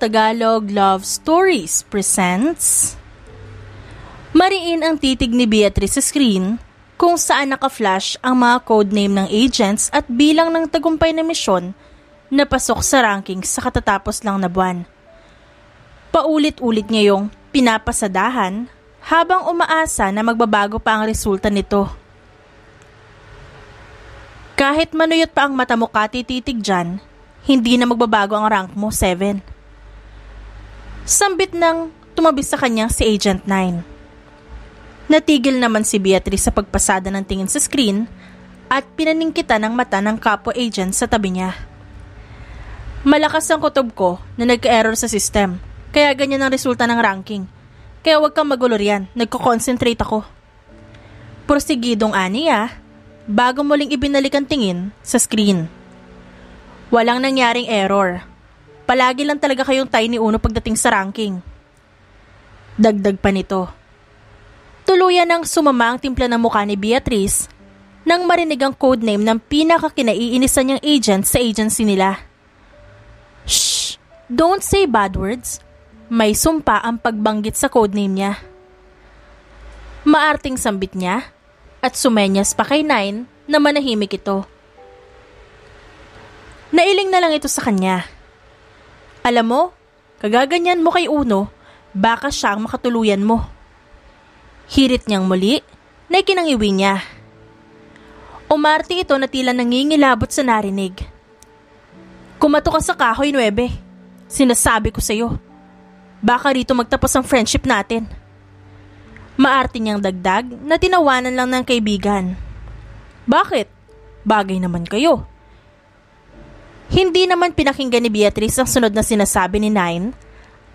Tagalog Love Stories presents Mariin ang titig ni Beatrice sa screen kung saan naka-flash ang mga codename ng agents at bilang ng tagumpay na misyon na pasok sa rankings sa katatapos lang na buwan. Paulit-ulit niya yung pinapasadahan habang umaasa na magbabago pa ang resulta nito. Kahit manuyot pa ang mata mo katititig dyan, hindi na magbabago ang rank mo, 7. Sambit nang tumabi sa kanya si Agent 9. Natigil naman si Beatrice sa pagpasada ng tingin sa screen at pinaningkitan ng mata ng kapwa agent sa tabi niya. Malakas ang kutob ko na nagka-error sa system, kaya ganyan ang resulta ng ranking. Kaya huwag kang magulo riyan, nagko-concentrate ako. Porsigidong aniya, bago muling ibinalik ang tingin sa screen. Walang nangyaring error. Palagi lang talaga kayong tie ni Uno pagdating sa ranking. Dagdag pa nito. Tuluyan ng sumama ang timpla ng mukha ni Beatrice nang marinig ang codename ng pinakakinaiinisan niyang agent sa agency nila. Shh! Don't say bad words. May sumpa ang pagbanggit sa codename niya. Maarting sambit niya at sumenyas pa kay Nine na manahimik ito. Nailing na lang ito sa kanya. Alam mo, kagaganyan mo kay Uno, baka siya ang makatuluyan mo. Hirit niyang muli na ikinangiwi niya. Umarte ito na tila nangingilabot sa narinig. Kumato ka sa kahoy, 9. Sinasabi ko sa'yo. Baka rito magtapos ang friendship natin. Maarte niyang dagdag na tinawanan lang ng kaibigan. Bakit? Bagay naman kayo. Hindi naman pinakinggan ni Beatrice ang sunod na sinasabi ni Nine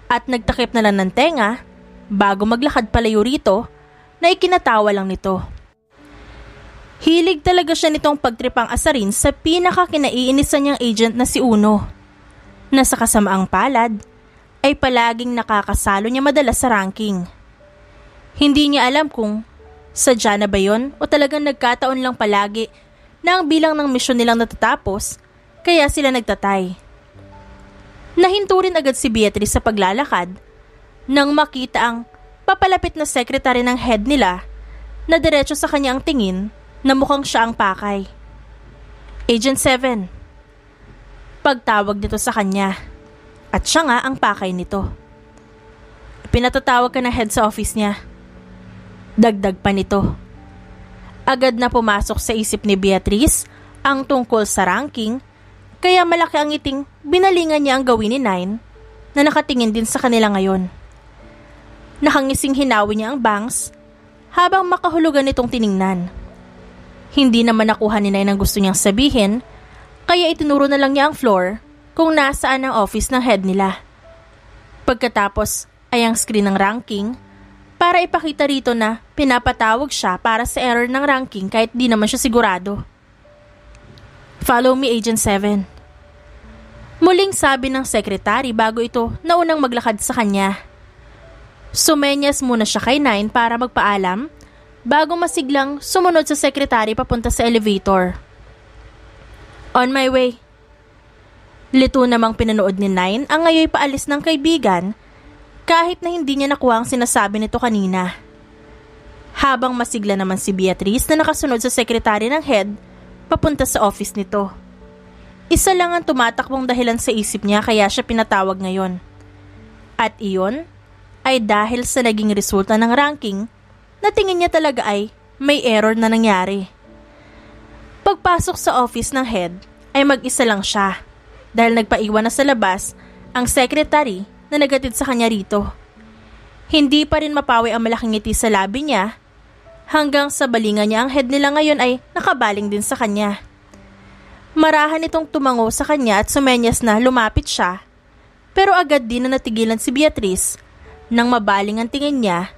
at nagtakip na lang ng tenga bago maglakad palayo rito na ikinatawa lang nito. Hilig talaga siya nitong pagtripang asarin sa pinakakinaiinisan niyang agent na si Uno, na sa kasamaang palad ay palaging nakakasalo niya madalas sa ranking. Hindi niya alam kung sadya na ba yun o talagang nagkataon lang palagi na ang bilang ng misyon nilang natatapos kaya sila nagtatay. Nahinto rin agad si Beatrice sa paglalakad nang makita ang papalapit na sekretary ng head nila na diretso sa kanya ang tingin na mukhang siya ang pakay. Agent 7. Pagtawag nito sa kanya at siya nga ang pakay nito. Pinatatawag ka ng head sa office niya. Dagdag pa nito. Agad na pumasok sa isip ni Beatrice ang tungkol sa ranking kaya malaki ang ngiting binalingan niya ang gawin ni Nine na nakatingin din sa kanila ngayon. Nakangising hinawi niya ang bangs habang makahulugan nitong tiningnan. Hindi naman nakuha ni Nine ang gusto niyang sabihin kaya itinuro na lang niya ang floor kung nasaan ang office ng head nila. Pagkatapos ay ang screen ng ranking para ipakita rito na pinapatawag siya para sa error ng ranking kahit di naman siya sigurado. Follow me, Agent 7. Muling sabi ng sekretary bago ito naunang maglakad sa kanya. Sumenyas muna siya kay Nine para magpaalam bago masiglang sumunod sa sekretary papunta sa elevator. On my way. Lito namang pinanood ni Nine ang ngayoy paalis ng kaibigan kahit na hindi niya nakuha ang sinasabi nito kanina. Habang masigla naman si Beatrice na nakasunod sa sekretary ng head papunta sa office nito. Isa lang ang tumatakbong dahilan sa isip niya kaya siya pinatawag ngayon. At iyon ay dahil sa naging resulta ng ranking na tingin niya talaga ay may error na nangyari. Pagpasok sa office ng head ay mag-isa lang siya dahil nagpaiwan na sa labas ang secretary na nagatid sa kanya rito. Hindi pa rin mapawi ang malaking ngiti sa labi niya hanggang sa balingan niya ang head nila ngayon ay nakabaling din sa kanya. Marahan itong tumango sa kanya at sumenyas na lumapit siya pero agad din na natigilan si Beatrice nang mabaling ang tingin niya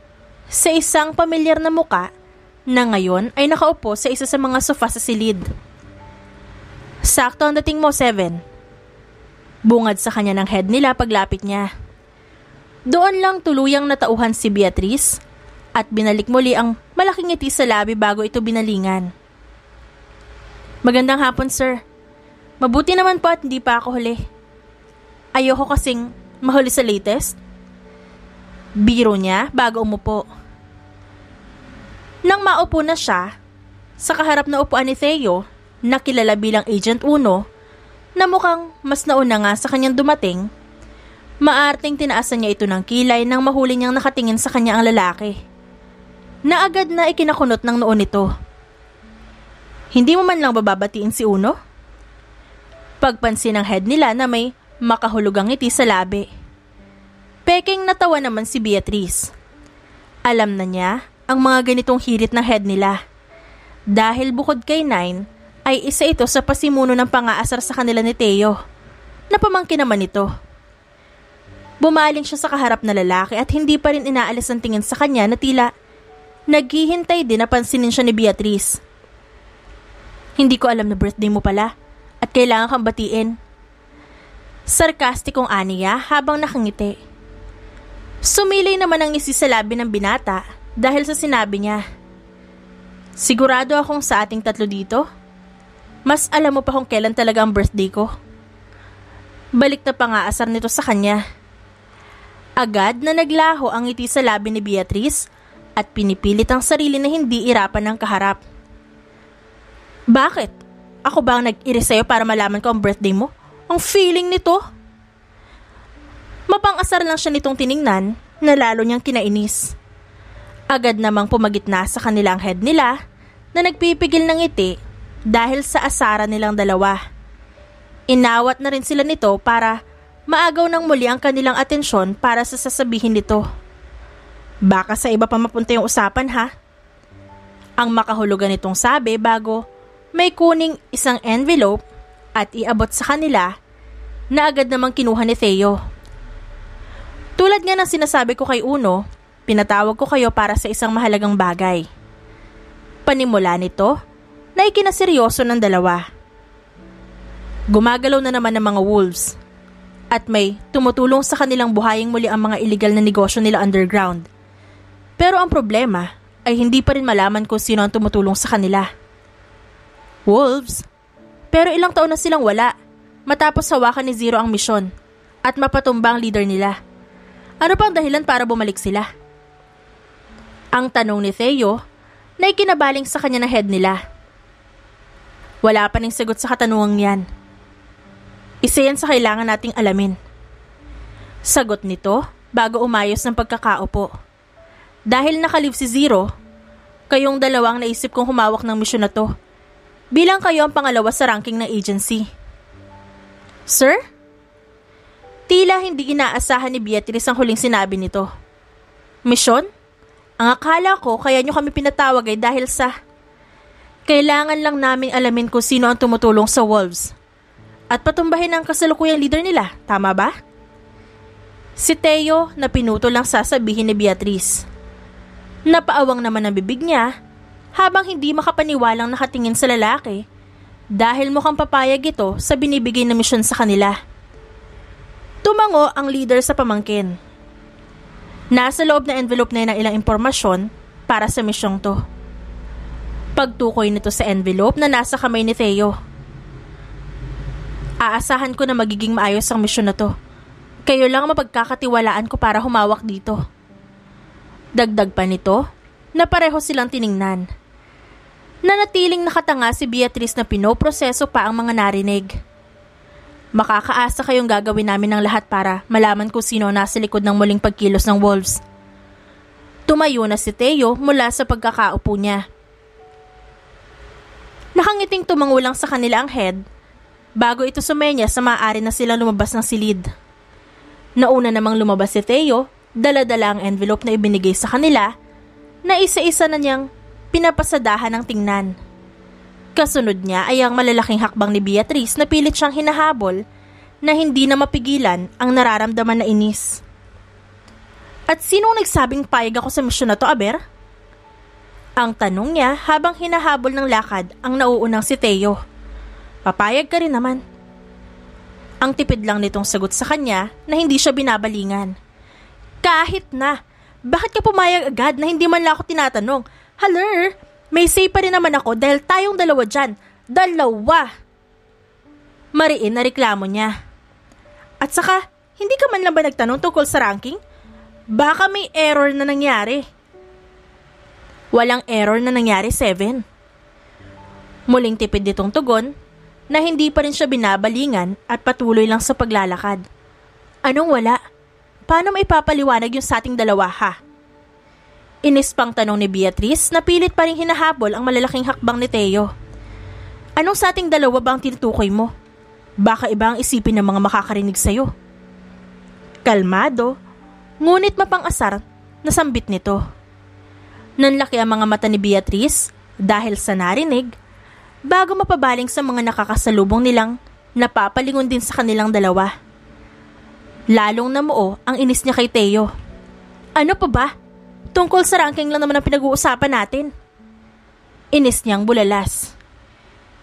sa isang pamilyar na muka na ngayon ay nakaupo sa isa sa mga sofa sa silid. Sakto ang dating mo, 7. Bungad sa kanya ng head nila paglapit niya. Doon lang tuluyang natauhan si Beatrice at binalik muli ang malaking ngiti sa labi bago ito binalingan. Magandang hapon, sir. Mabuti naman po at hindi pa ako huli. Ayoko kasing Mahuli sa latest? Biro niya bago umupo. Nang maupo na siya, sa kaharap na upuan ni Theo, na kilala bilang Agent Uno, na mukhang mas nauna nga sa kanyang dumating, maarting tinaasan niya ito ng kilay nang mahuli niyang nakatingin sa kanya ang lalaki, na agad na ikinakunot ng noo nito. Hindi mo man lang bababatiin si Uno? Pagpansin ng head nila na may makahulugang ngiti sa labi. Peking natawa naman si Beatrice. Alam na niya ang mga ganitong hirit ng head nila. Dahil bukod kay Nine, ay isa ito sa pasimuno ng pang-aasar sa kanila ni Theo, na pamangkin naman ito. Bumaling siya sa kaharap na lalaki at hindi pa rin inaalis ang tingin sa kanya na tila naghihintay din na pansinin siya ni Beatrice. Hindi ko alam na birthday mo pala at kailangan kang batiin. Sarkastikong aniya habang nakangiti. Sumilay naman ang ngisi sa labi ng binata dahil sa sinabi niya. Sigurado akong sa ating tatlo dito, mas alam mo pa kung kailan talaga ang birthday ko. Balik na pang-aasar nito sa kanya. Agad na naglaho ang ngiti sa labi ni Beatrice at pinipilit ang sarili na hindi irapan ng kaharap. Bakit? Ako ba ang nag-iri sa'yo para malaman ko ang birthday mo? Ang feeling nito? Mapang-asar lang siya nitong tiningnan na lalo niyang kinainis. Agad namang pumagitna sa kanilang head nila na nagpipigil ng ngiti dahil sa asara nilang dalawa. Inawat na rin sila nito para maagaw ng muli ang kanilang atensyon para sa sasabihin nito. Baka sa iba pa mapunta yung usapan ha? Ang makahulugan nitong sabi bago may kuning isang envelope at iabot sa kanila na agad namang kinuha ni Theo. Tulad nga ng sinasabi ko kay Uno, pinatawag ko kayo para sa isang mahalagang bagay. Panimula nito na ikinaseryoso ng dalawa. Gumagalaw na naman ng mga wolves at may tumutulong sa kanilang buhaying muli ang mga illegal na negosyo nila underground. Pero ang problema ay hindi pa rin malaman kung sino ang tumutulong sa kanila. Wolves? Pero ilang taon na silang wala matapos hawakan ni Zero ang misyon at mapatumba ang leader nila. Ano pang dahilan para bumalik sila? Ang tanong ni Theo na ikinabaling sa kanya ng head nila. Wala pa ning sagot sa katanungang yan. Isa yan sa kailangan nating alamin. Sagot nito bago umayos ng pagkakaupo. Dahil nakalive si Zero, kayong dalawang naisip kong humawak ng misyon na to. Bilang kayo ang pangalawa sa ranking ng agency. Sir? Tila hindi inaasahan ni Beatrice ang huling sinabi nito. Misyon? Ang akala ko kaya nyo kami pinatawag ay dahil sa kailangan lang namin alamin kung sino ang tumutulong sa wolves at patumbahin ang kasalukuyang leader nila, tama ba? Si Theo na pinuto lang sasabihin ni Beatrice. Napaawang naman ang bibig niya habang hindi makapaniwalang nakatingin sa lalaki dahil mukhang papayag ito sa binibigay na misyon sa kanila. Tumango ang leader sa pamangkin. Nasa loob na envelope na yun ang ilang impormasyon para sa misyong to. Pagtukoy nito sa envelope na nasa kamay ni Theo. Aasahan ko na magiging maayos ang misyon na to. Kayo lang mapagkakatiwalaan ko para humawak dito. Dagdag pa nito na pareho silang tiningnan. Nanatiling nakatanga si Beatrice na pinoproseso pa ang mga narinig. Makakaasa kayong gagawin namin ng lahat para malaman kung sino nasa likod ng muling pagkilos ng wolves. Tumayo na si Theo mula sa pagkakaupo niya. Nakangiting tumango lang sa kanila ang head bago ito sumenya sa maaari na silang lumabas ng silid. Nauna namang lumabas si Theo, dala-dala ang envelope na ibinigay sa kanila na isa-isa na niyang pinapasadahan ng tingnan. Kasunod niya ay ang malalaking hakbang ni Beatrice na pilit siyang hinahabol na hindi na mapigilan ang nararamdaman na inis. At sinong nagsabing payag ako sa misyon na to, Aber? Ang tanong niya habang hinahabol ng lakad ang nauunang si Theo. Papayag ka rin naman. Ang tipid lang nitong sagot sa kanya na hindi siya binabalingan. Kahit na, bakit ka pumayag agad na hindi man lang ako tinatanong? Haler, may say pa rin naman ako dahil tayong dalawa dyan. Dalawa! Mariin na reklamo niya. At saka, Hindi ka man lang ba nagtanong tungkol sa ranking? Baka may error na nangyari. Walang error na nangyari, Seven. Muling tipid nitong tugon na hindi pa rin siya binabalingan at patuloy lang sa paglalakad. Anong wala? Paano may papaliwanag yung sa ating dalawa, ha? Inis pang tanong ni Beatrice na pilit pa rin hinahabol ang malalaking hakbang ni Teo. Anong sa ating dalawa ba ang tinutukoy mo? Baka iba ang isipin ng mga makakarinig sa'yo. Kalmado, ngunit mapang-asar na sambit nito. Nanlaki ang mga mata ni Beatrice dahil sa narinig, bago mapabaling sa mga nakakasalubong nilang napapalingon din sa kanilang dalawa. Lalong namuo ang inis niya kay Teo. Ano pa ba? Tungkol sa ranking lang naman ang pinag-uusapan natin. Inis niyang bulalas.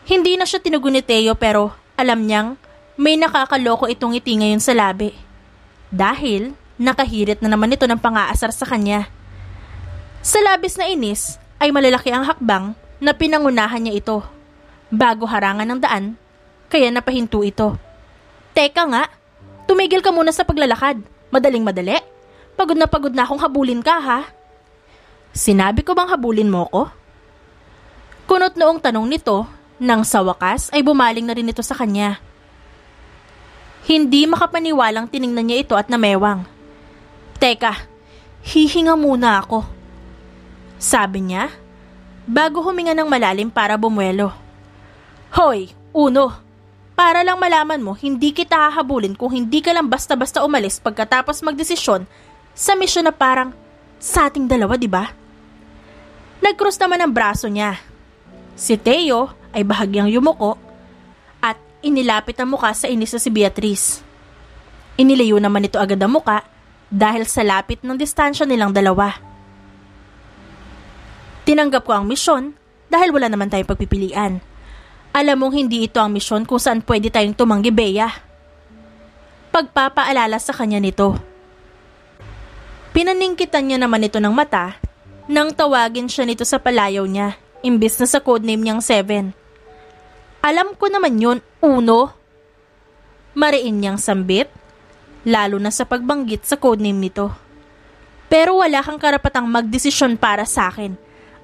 Hindi na siya tinugon ni Teo pero alam niyang may nakakaloko itong ngiti ngayon sa labi. Dahil nakahirit na naman ito ng pang-aasar sa kanya. Sa labis na inis ay malalaki ang hakbang na pinangunahan niya ito. Bago harangan ng daan, kaya napahinto ito. Teka nga, tumigil ka muna sa paglalakad. Madaling-madali. Pagod na akong habulin ka, ha? Sinabi ko bang habulin mo ko? Kunot noong tanong nito, nang sa wakas ay bumaling na rin ito sa kanya. Hindi makapaniwalang tiningnan niya ito at namewang. Teka, hihinga muna ako. Sabi niya, bago huminga ng malalim para bumuelo. Hoy, Uno, para lang malaman mo, hindi kita hahabulin kung hindi ka lang basta-basta umalis pagkatapos magdesisyon sa misyon na parang sa ating dalawa, di ba? Nag-cross naman ang braso niya. Si Teo ay bahagyang yumuko at inilapit ang muka sa inis na si Beatrice. Inilayo naman ito agad ang muka dahil sa lapit ng distansya nilang dalawa. Tinanggap ko ang misyon dahil wala naman tayong pagpipilian. Alam mong hindi ito ang misyon kung saan pwede tayong tumanggi, Bea. Pagpapaalala sa kanya nito. Pinaningkitan niya naman ito ng mata nang tawagin siya nito sa palayaw niya, imbis na sa codename niyang Seven. Alam ko naman yun, Uno. Mariin niyang sambit, lalo na sa pagbanggit sa codename nito. Pero wala kang karapatang magdesisyon para sa akin.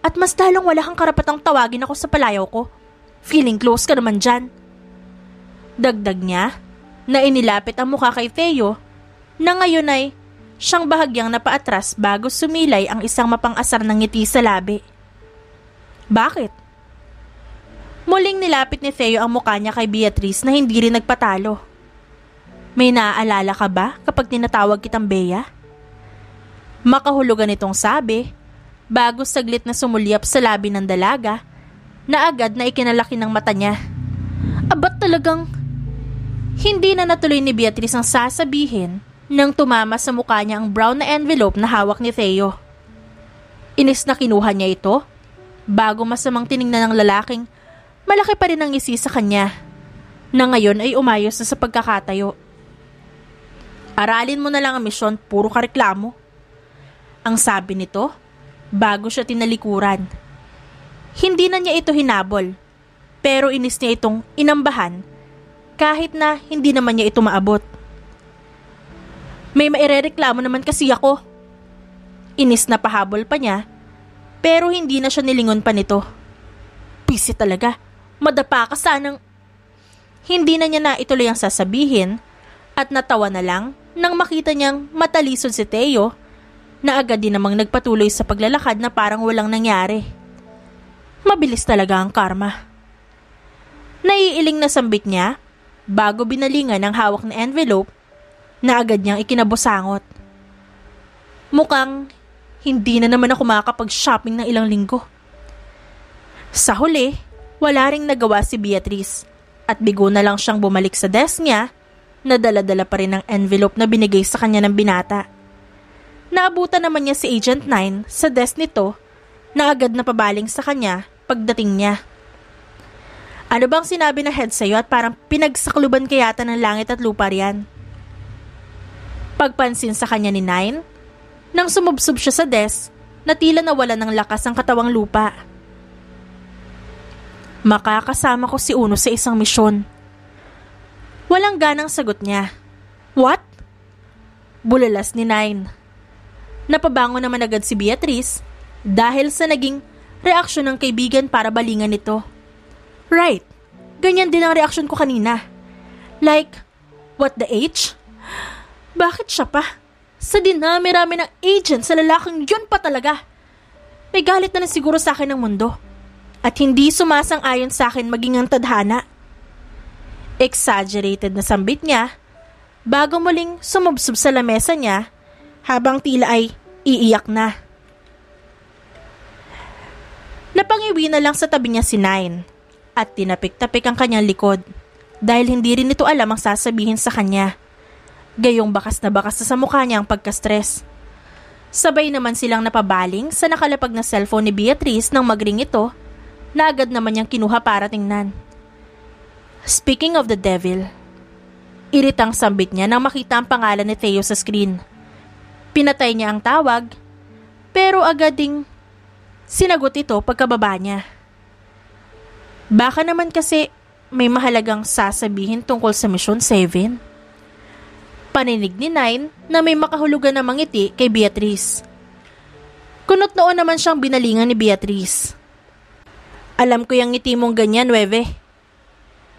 At mas lalong wala kang karapatang tawagin ako sa palayaw ko. Feeling close ka naman dyan. Dagdag niya na inilapit ang mukha kay Teo na ngayon ay siyang bahagyang napaatras bago sumilay ang isang mapang-asar ng ngiti sa labi. Bakit? Muling nilapit ni Teo ang mukha niya kay Beatrice na hindi rin nagpatalo. May naaalala ka ba kapag tinatawag kitang Bea? Makahulugan itong sabi bago saglit na sumulyap sa labi ng dalaga na agad na ikinalaki ng mata niya. Abat talagang... Hindi na natuloy ni Beatrice ang sasabihin nang tumama sa mukha niya ang brown na envelope na hawak ni Teo. Inis na kinuha niya ito bago masamang tiningnan ng lalaking malaki pa rin ang ngisi sa kanya na ngayon ay umayos na sa pagkakatayo. Aralin mo na lang ang misyon, puro ka reklamo. Ang sabi nito bago siya tinalikuran. Hindi na niya ito hinabol pero inis niya itong inambahan kahit na hindi naman niya ito maabot. May mairereklamo naman kasi ako. Inis na pahabol pa niya pero hindi na siya nilingon pa nito. Pisi talaga, madapa ka sanang... Hindi na niya na ituloy ang sasabihin at natawa na lang nang makita niyang matalisod si Teo na agad din namang nagpatuloy sa paglalakad na parang walang nangyari. Mabilis talaga ang karma. Naiiling na sambit niya bago binalingan ang hawak na envelope na agad niyang ikinabusangot. Mukhang hindi na naman ako makakapag-shopping ng ilang linggo. Sa huli, wala ring nagawa si Beatrice at bigo na lang siyang bumalik sa desk niya na dala-dala pa rin ang envelope na binigay sa kanya ng binata. Naabutan naman niya si Agent 9 sa desk nito na agad na pabaling sa kanya pagdating niya. Ano bang sinabi ng head sa'yo at parang pinagsakluban kayata ng langit at lupa riyan? Pagpansin sa kanya ni Nine, nang sumubsob siya sa desk na tila nawala ng lakas ang katawang lupa. Makakasama ko si Uno sa isang misyon. Walang ganang sagot niya. What? Bulalas ni Nine. Napabango naman agad si Beatrice dahil sa naging reaksyon ng kaibigan para balingan nito. Right, ganyan din ang reaksyon ko kanina. Like, what the H? Bakit siya pa? Sa dinami-rami ng agent sa lalaking yun pa talaga. May galit na siguro sa akin ng mundo. At hindi sumasang-ayon sa akin maging ang tadhana. Exaggerated na sambit niya bago muling sumubsob sa lamesa niya habang tila ay iiyak na. Napangiwi na lang sa tabi niya si Nine at tinapik-tapik ang kanyang likod dahil hindi rin ito alam ang sasabihin sa kanya. Gayong bakas na bakas sa mukha niya ang pagka-stress. Sabay naman silang napabaling sa nakalapag na cellphone ni Beatrice nang magring ito na agad naman niyang kinuha para tingnan. Speaking of the devil, iritang sambit niya nang makita ang pangalan ni Theo sa screen. Pinatay niya ang tawag, pero agad ding sinagot ito pagkababa niya. Baka naman kasi may mahalagang sasabihin tungkol sa Mission 7. Paninig ni Nine na may makahulugan na mangiti kay Beatrice. Kunot noon naman siyang binalingan ni Beatrice. Alam ko yung ngiti mong ganyan, Weve.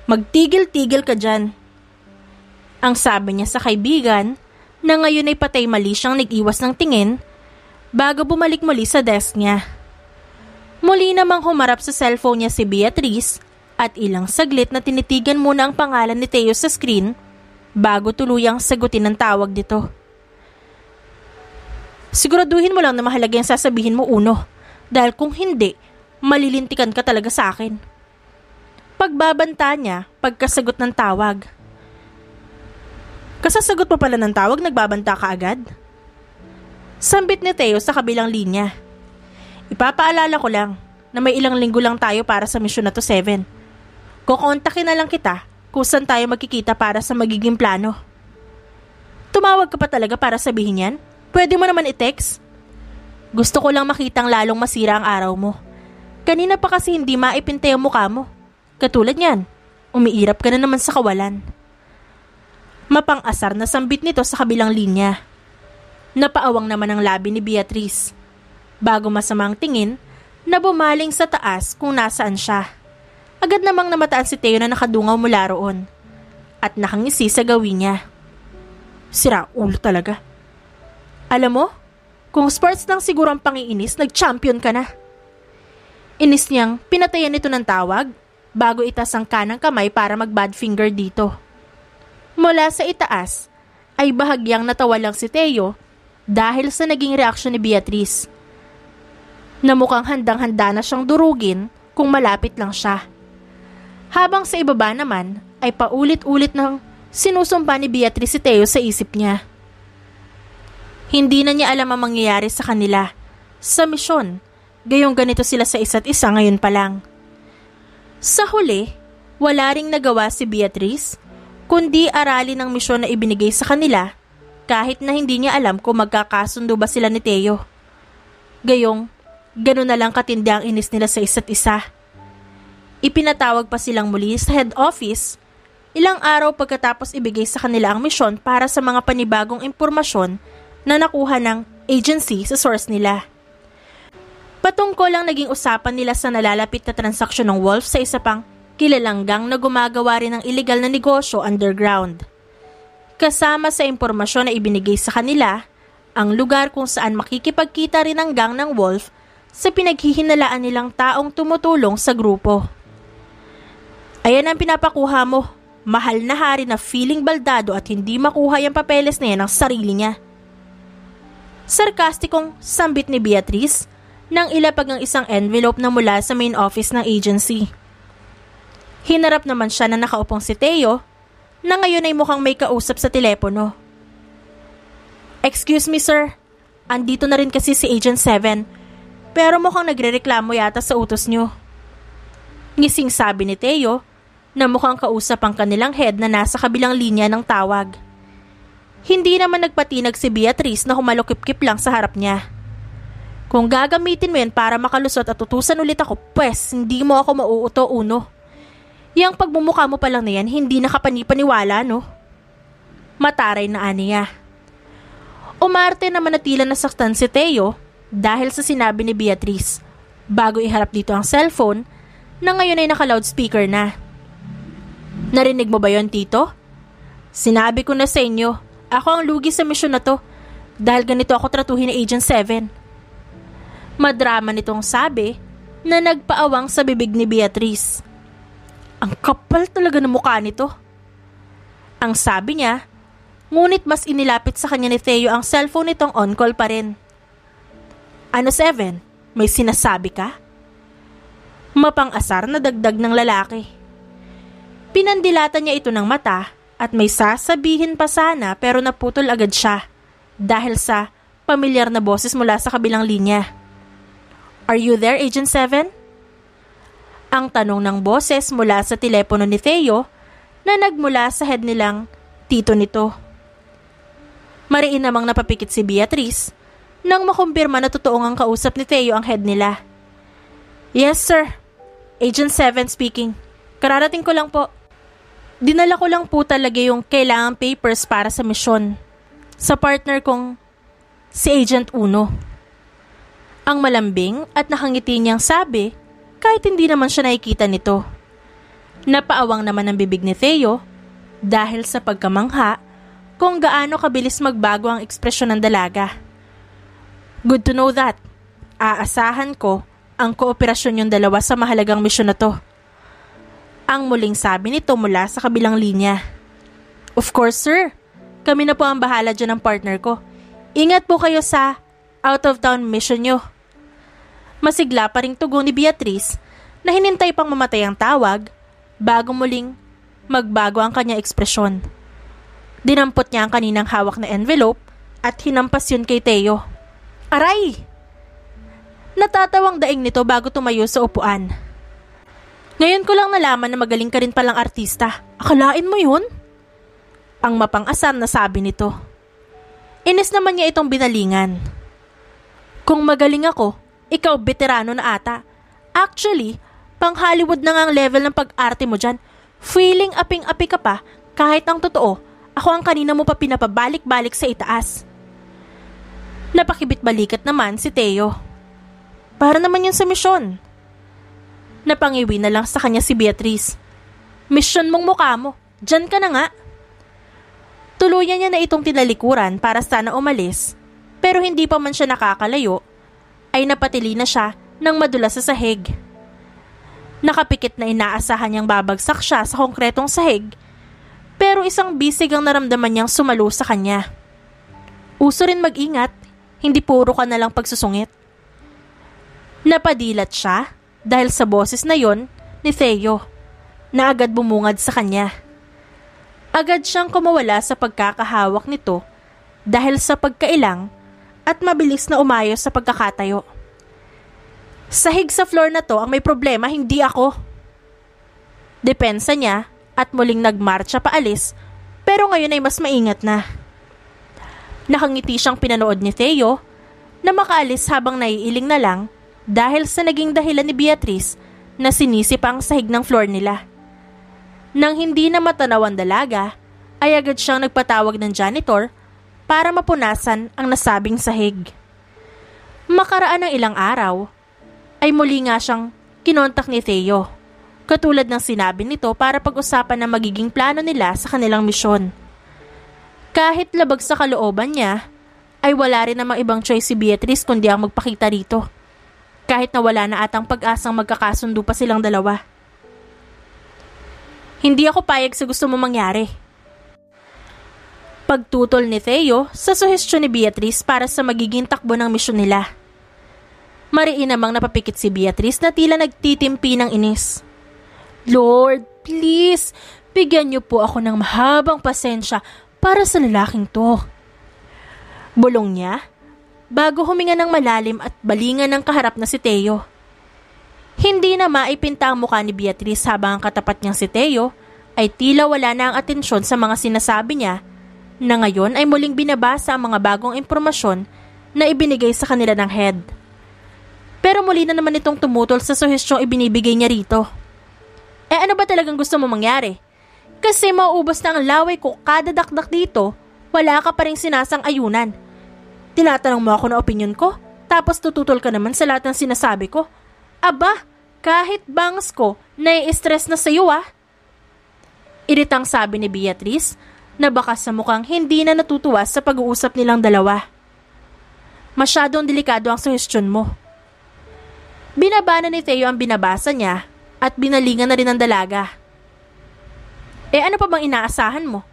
Magtigil-tigil ka dyan. Ang sabi niya sa kaibigan na ngayon ay patay mali siyang nag-iwas ng tingin bago bumalik muli sa desk niya. Muli namang humarap sa cellphone niya si Beatrice at ilang saglit na tinitigan muna ang pangalan ni Theo sa screen bago tuluyang sagutin ang tawag dito. Siguraduhin mo lang na mahalaga yung sasabihin mo, Uno, dahil kung hindi, malilintikan ka talaga sa akin. Pagbabanta niya pagkasagot ng tawag. Kasasagot mo pala ng tawag, nagbabanta ka agad? Sambit ni Theo sa kabilang linya. Ipapaalala ko lang na may ilang linggo lang tayo para sa misyon na to 7. Kukontakin na lang kita kung saan tayo magkikita para sa magiging plano. Tumawag ka pa talaga para sabihin yan? Pwede mo naman i-text? Gusto ko lang makitang lalong masira ang araw mo. Kanina pa kasi hindi maipinte ang mukha mo. Katulad niyan, umiirap ka na naman sa kawalan. Mapang-asar na sambit nito sa kabilang linya. Napaawang naman ang labi ni Beatrice. Bago masamang tingin, na bumaling sa taas kung nasaan siya. Agad namang namataan si Theo na nakadungaw mula roon. At nakangisi sa gawin niya. Sira ulo talaga. Alam mo, kung sports lang siguro ang pangiinis, nag-champion ka na. Inis niyang pinatayan nito ng tawag bago itas ang kanang kamay para mag-bad finger dito. Mula sa itaas ay bahagyang natawa lang si Theo dahil sa naging reaksyon ni Beatrice. Na mukhang handang-handa na siyang durugin kung malapit lang siya. Habang sa ibaba naman ay paulit-ulit nang sinusumpa ni Beatrice si Theo sa isip niya. Hindi na niya alam ang mangyayari sa kanila sa misyon, gayong ganito sila sa isa't isa ngayon pa lang. Sa huli, wala ring nagawa si Beatrice kundi aralin ang misyon na ibinigay sa kanila kahit na hindi niya alam kung magkakasundo ba sila ni Theo. Gayong, ganun na lang katindi ang inis nila sa isa't isa. Ipinatawag pa silang muli sa head office ilang araw pagkatapos ibigay sa kanila ang misyon para sa mga panibagong impormasyon na nakuha ng agency sa source nila. Patungkol lang naging usapan nila sa nalalapit na transaksyon ng Wolf sa isa pang kilalang gang na gumagawa rin ng illegal na negosyo underground. Kasama sa impormasyon na ibinigay sa kanila, ang lugar kung saan makikipagkita rin ang gang ng Wolf sa pinaghihinalaan nilang taong tumutulong sa grupo. Ayan ang pinapakuha mo, mahal na hari na feeling baldado at hindi makuha yung papeles na yan ng sarili niya. Sarkastikong sambit ni Beatrice nang ilapag ang isang envelope na mula sa main office ng agency. Hinarap naman siya na nakaupong si Theo na ngayon ay mukhang may kausap sa telepono. Excuse me sir, andito na rin kasi si Agent 7 pero mukhang nagrereklamo yata sa utos niyo. Ngising sabi ni Theo na mukhang kausap ang kanilang head na nasa kabilang linya ng tawag. Hindi naman nagpatinag si Beatrice na humalukip-kip lang sa harap niya. Kung gagamitin mo yan para makalusot at utusan ulit ako, pwes hindi mo ako mauuto, Uno. Yang pagmumukha mo pa lang na yan, hindi nakapanipaniwala, no? Mataray na aniya. Umarte na manatila nasaktan si Teo dahil sa sinabi ni Beatrice bago iharap dito ang cellphone na ngayon ay naka-loudspeaker na. Narinig mo ba yon, Tito? Sinabi ko na sa inyo, ako ang lugi sa misyon na to dahil ganito ako tratuhin ni Agent 7. Madrama nitong sabi na nagpaawang sa bibig ni Beatrice. Ang kapal talaga ng mukha nito. Ang sabi niya, ngunit mas inilapit sa kanya ni Teo ang cellphone nitong on-call pa rin. Ano 7? May sinasabi ka? Mapang-asar na dagdag ng lalaki. Pinandilatan niya ito ng mata at may sasabihin pa sana pero naputol agad siya dahil sa pamilyar na boses mula sa kabilang linya. Are you there, Agent 7? Ang tanong ng boses mula sa telepono ni Teo na nagmula sa head nilang tito nito. Mariin namang napapikit si Beatrice nang makumpirma na totoong ang kausap ni Teo ang head nila. Yes, sir. Agent 7 speaking. Kararating ko lang po. Dinala ko lang po talaga yung kailangang papers para sa misyon. Sa partner kong si Agent 1. Ang malambing at nakangiti niyang sabi kahit hindi naman siya nakikita nito. Napaawang naman ang bibig ni Teo dahil sa pagkamangha kung gaano kabilis magbago ang ekspresyon ng dalaga. Good to know that. Aasahan ko ang kooperasyon yung dalawa sa mahalagang misyon na to. Ang muling sabi nito mula sa kabilang linya. Of course, sir. Kami na po ang bahala dyan ng partner ko. Ingat po kayo sa out-of-town mission nyo. Masigla pa ring tugon ni Beatrice na hinintay pang mamatay ang tawag bago muling magbago ang kanya ekspresyon. Dinampot niya ang kaninang hawak na envelope at hinampas yun kay Teo. Aray! Natatawang daing nito bago tumayo sa upuan. Ngayon ko lang nalaman na magaling ka rin palang artista. Akalain mo yun? Ang mapang-asar na sabi nito. Inis naman niya itong binalingan. Kung magaling ako, ikaw veterano na ata. Actually, pang Hollywood na nga ang level ng pag-arte mo dyan. Feeling aping-api ka pa kahit ang totoo, ako ang kanina mo pa pinapabalik-balik sa itaas. Napakibit-balikat naman si Teo. Para naman yun sa misyon. Napangiwi na lang sa kanya si Beatrice. Misyon mong mukha mo, dyan ka na nga. Tuluyan niya na itong tinalikuran para sana umalis, pero hindi pa man siya nakakalayo, ay napatili na siya ng madulas sa sahig. Nakapikit na inaasahan niyang babagsak siya sa konkretong sahig, pero isang bisig ang naramdaman niyang sumalo sa kanya. Uso rin mag-ingat, hindi puro ka na lang pagsusungit. Napadilat siya dahil sa boses na yon ni Teo na agad bumungad sa kanya. Agad siyang kumawala sa pagkakahawak nito dahil sa pagkailang at mabilis na umayos sa pagkakatayo. Sahig sa floor na to ang may problema, hindi ako. Depensa niya at muling nagmarcha paalis pero ngayon ay mas maingat na. Nakangiti siyang pinanood ni Teo na makaalis habang naiiling na lang dahil sa naging dahilan ni Beatrice na sinisip ang sahig ng floor nila. Nang hindi na matanaw ang dalaga, ay agad siyang nagpatawag ng janitor para mapunasan ang nasabing sahig. Makaraan ng ilang araw, ay muli nga siyang kinontak ni Teo, katulad ng sinabi nito para pag-usapan ang magiging plano nila sa kanilang misyon. Kahit labag sa kalooban niya, ay wala rin namang ibang choice si Beatrice kundi ang magpakita rito. Kahit na wala na atang pag-asang magkakasundo pa silang dalawa. Hindi ako payag sa gusto mo mangyari. Pagtutol ni Teo sa suhestyon ni Beatrice para sa magiging takbo ng misyon nila. Mariin namang napapikit si Beatrice na tila nagtitimpi ng inis. Lord, please, bigyan niyo po ako ng mahabang pasensya para sa lalaking to. Bulong niya bago huminga ng malalim at balingan ng kaharap na si Teo. Hindi na maipinta ang mukha ni Beatrice habang ang katapat niyang si Teo ay tila wala na ang atensyon sa mga sinasabi niya na ngayon ay muling binabasa ang mga bagong impormasyon na ibinigay sa kanila ng head. Pero muli na naman itong tumutol sa suhestyong ibinibigay niya rito. Ano ba talagang gusto mo mangyari? Kasi mauubos na ang laway ko kada dakdak dito, wala ka pa rin sinasang-ayunan. Tinatanong mo ako na opinyon ko, tapos tututol ka naman sa lahat ng sinasabi ko. Aba, kahit bangs ko, nai-stress na sa'yo ah. Iritang sabi ni Beatrice na baka sa mukhang hindi na natutuwa sa pag-uusap nilang dalawa. Masyadong delikado ang suhestyon mo. Binabana ni Theo ang binabasa niya at binalingan na rin ng dalaga. Ano pa bang inaasahan mo?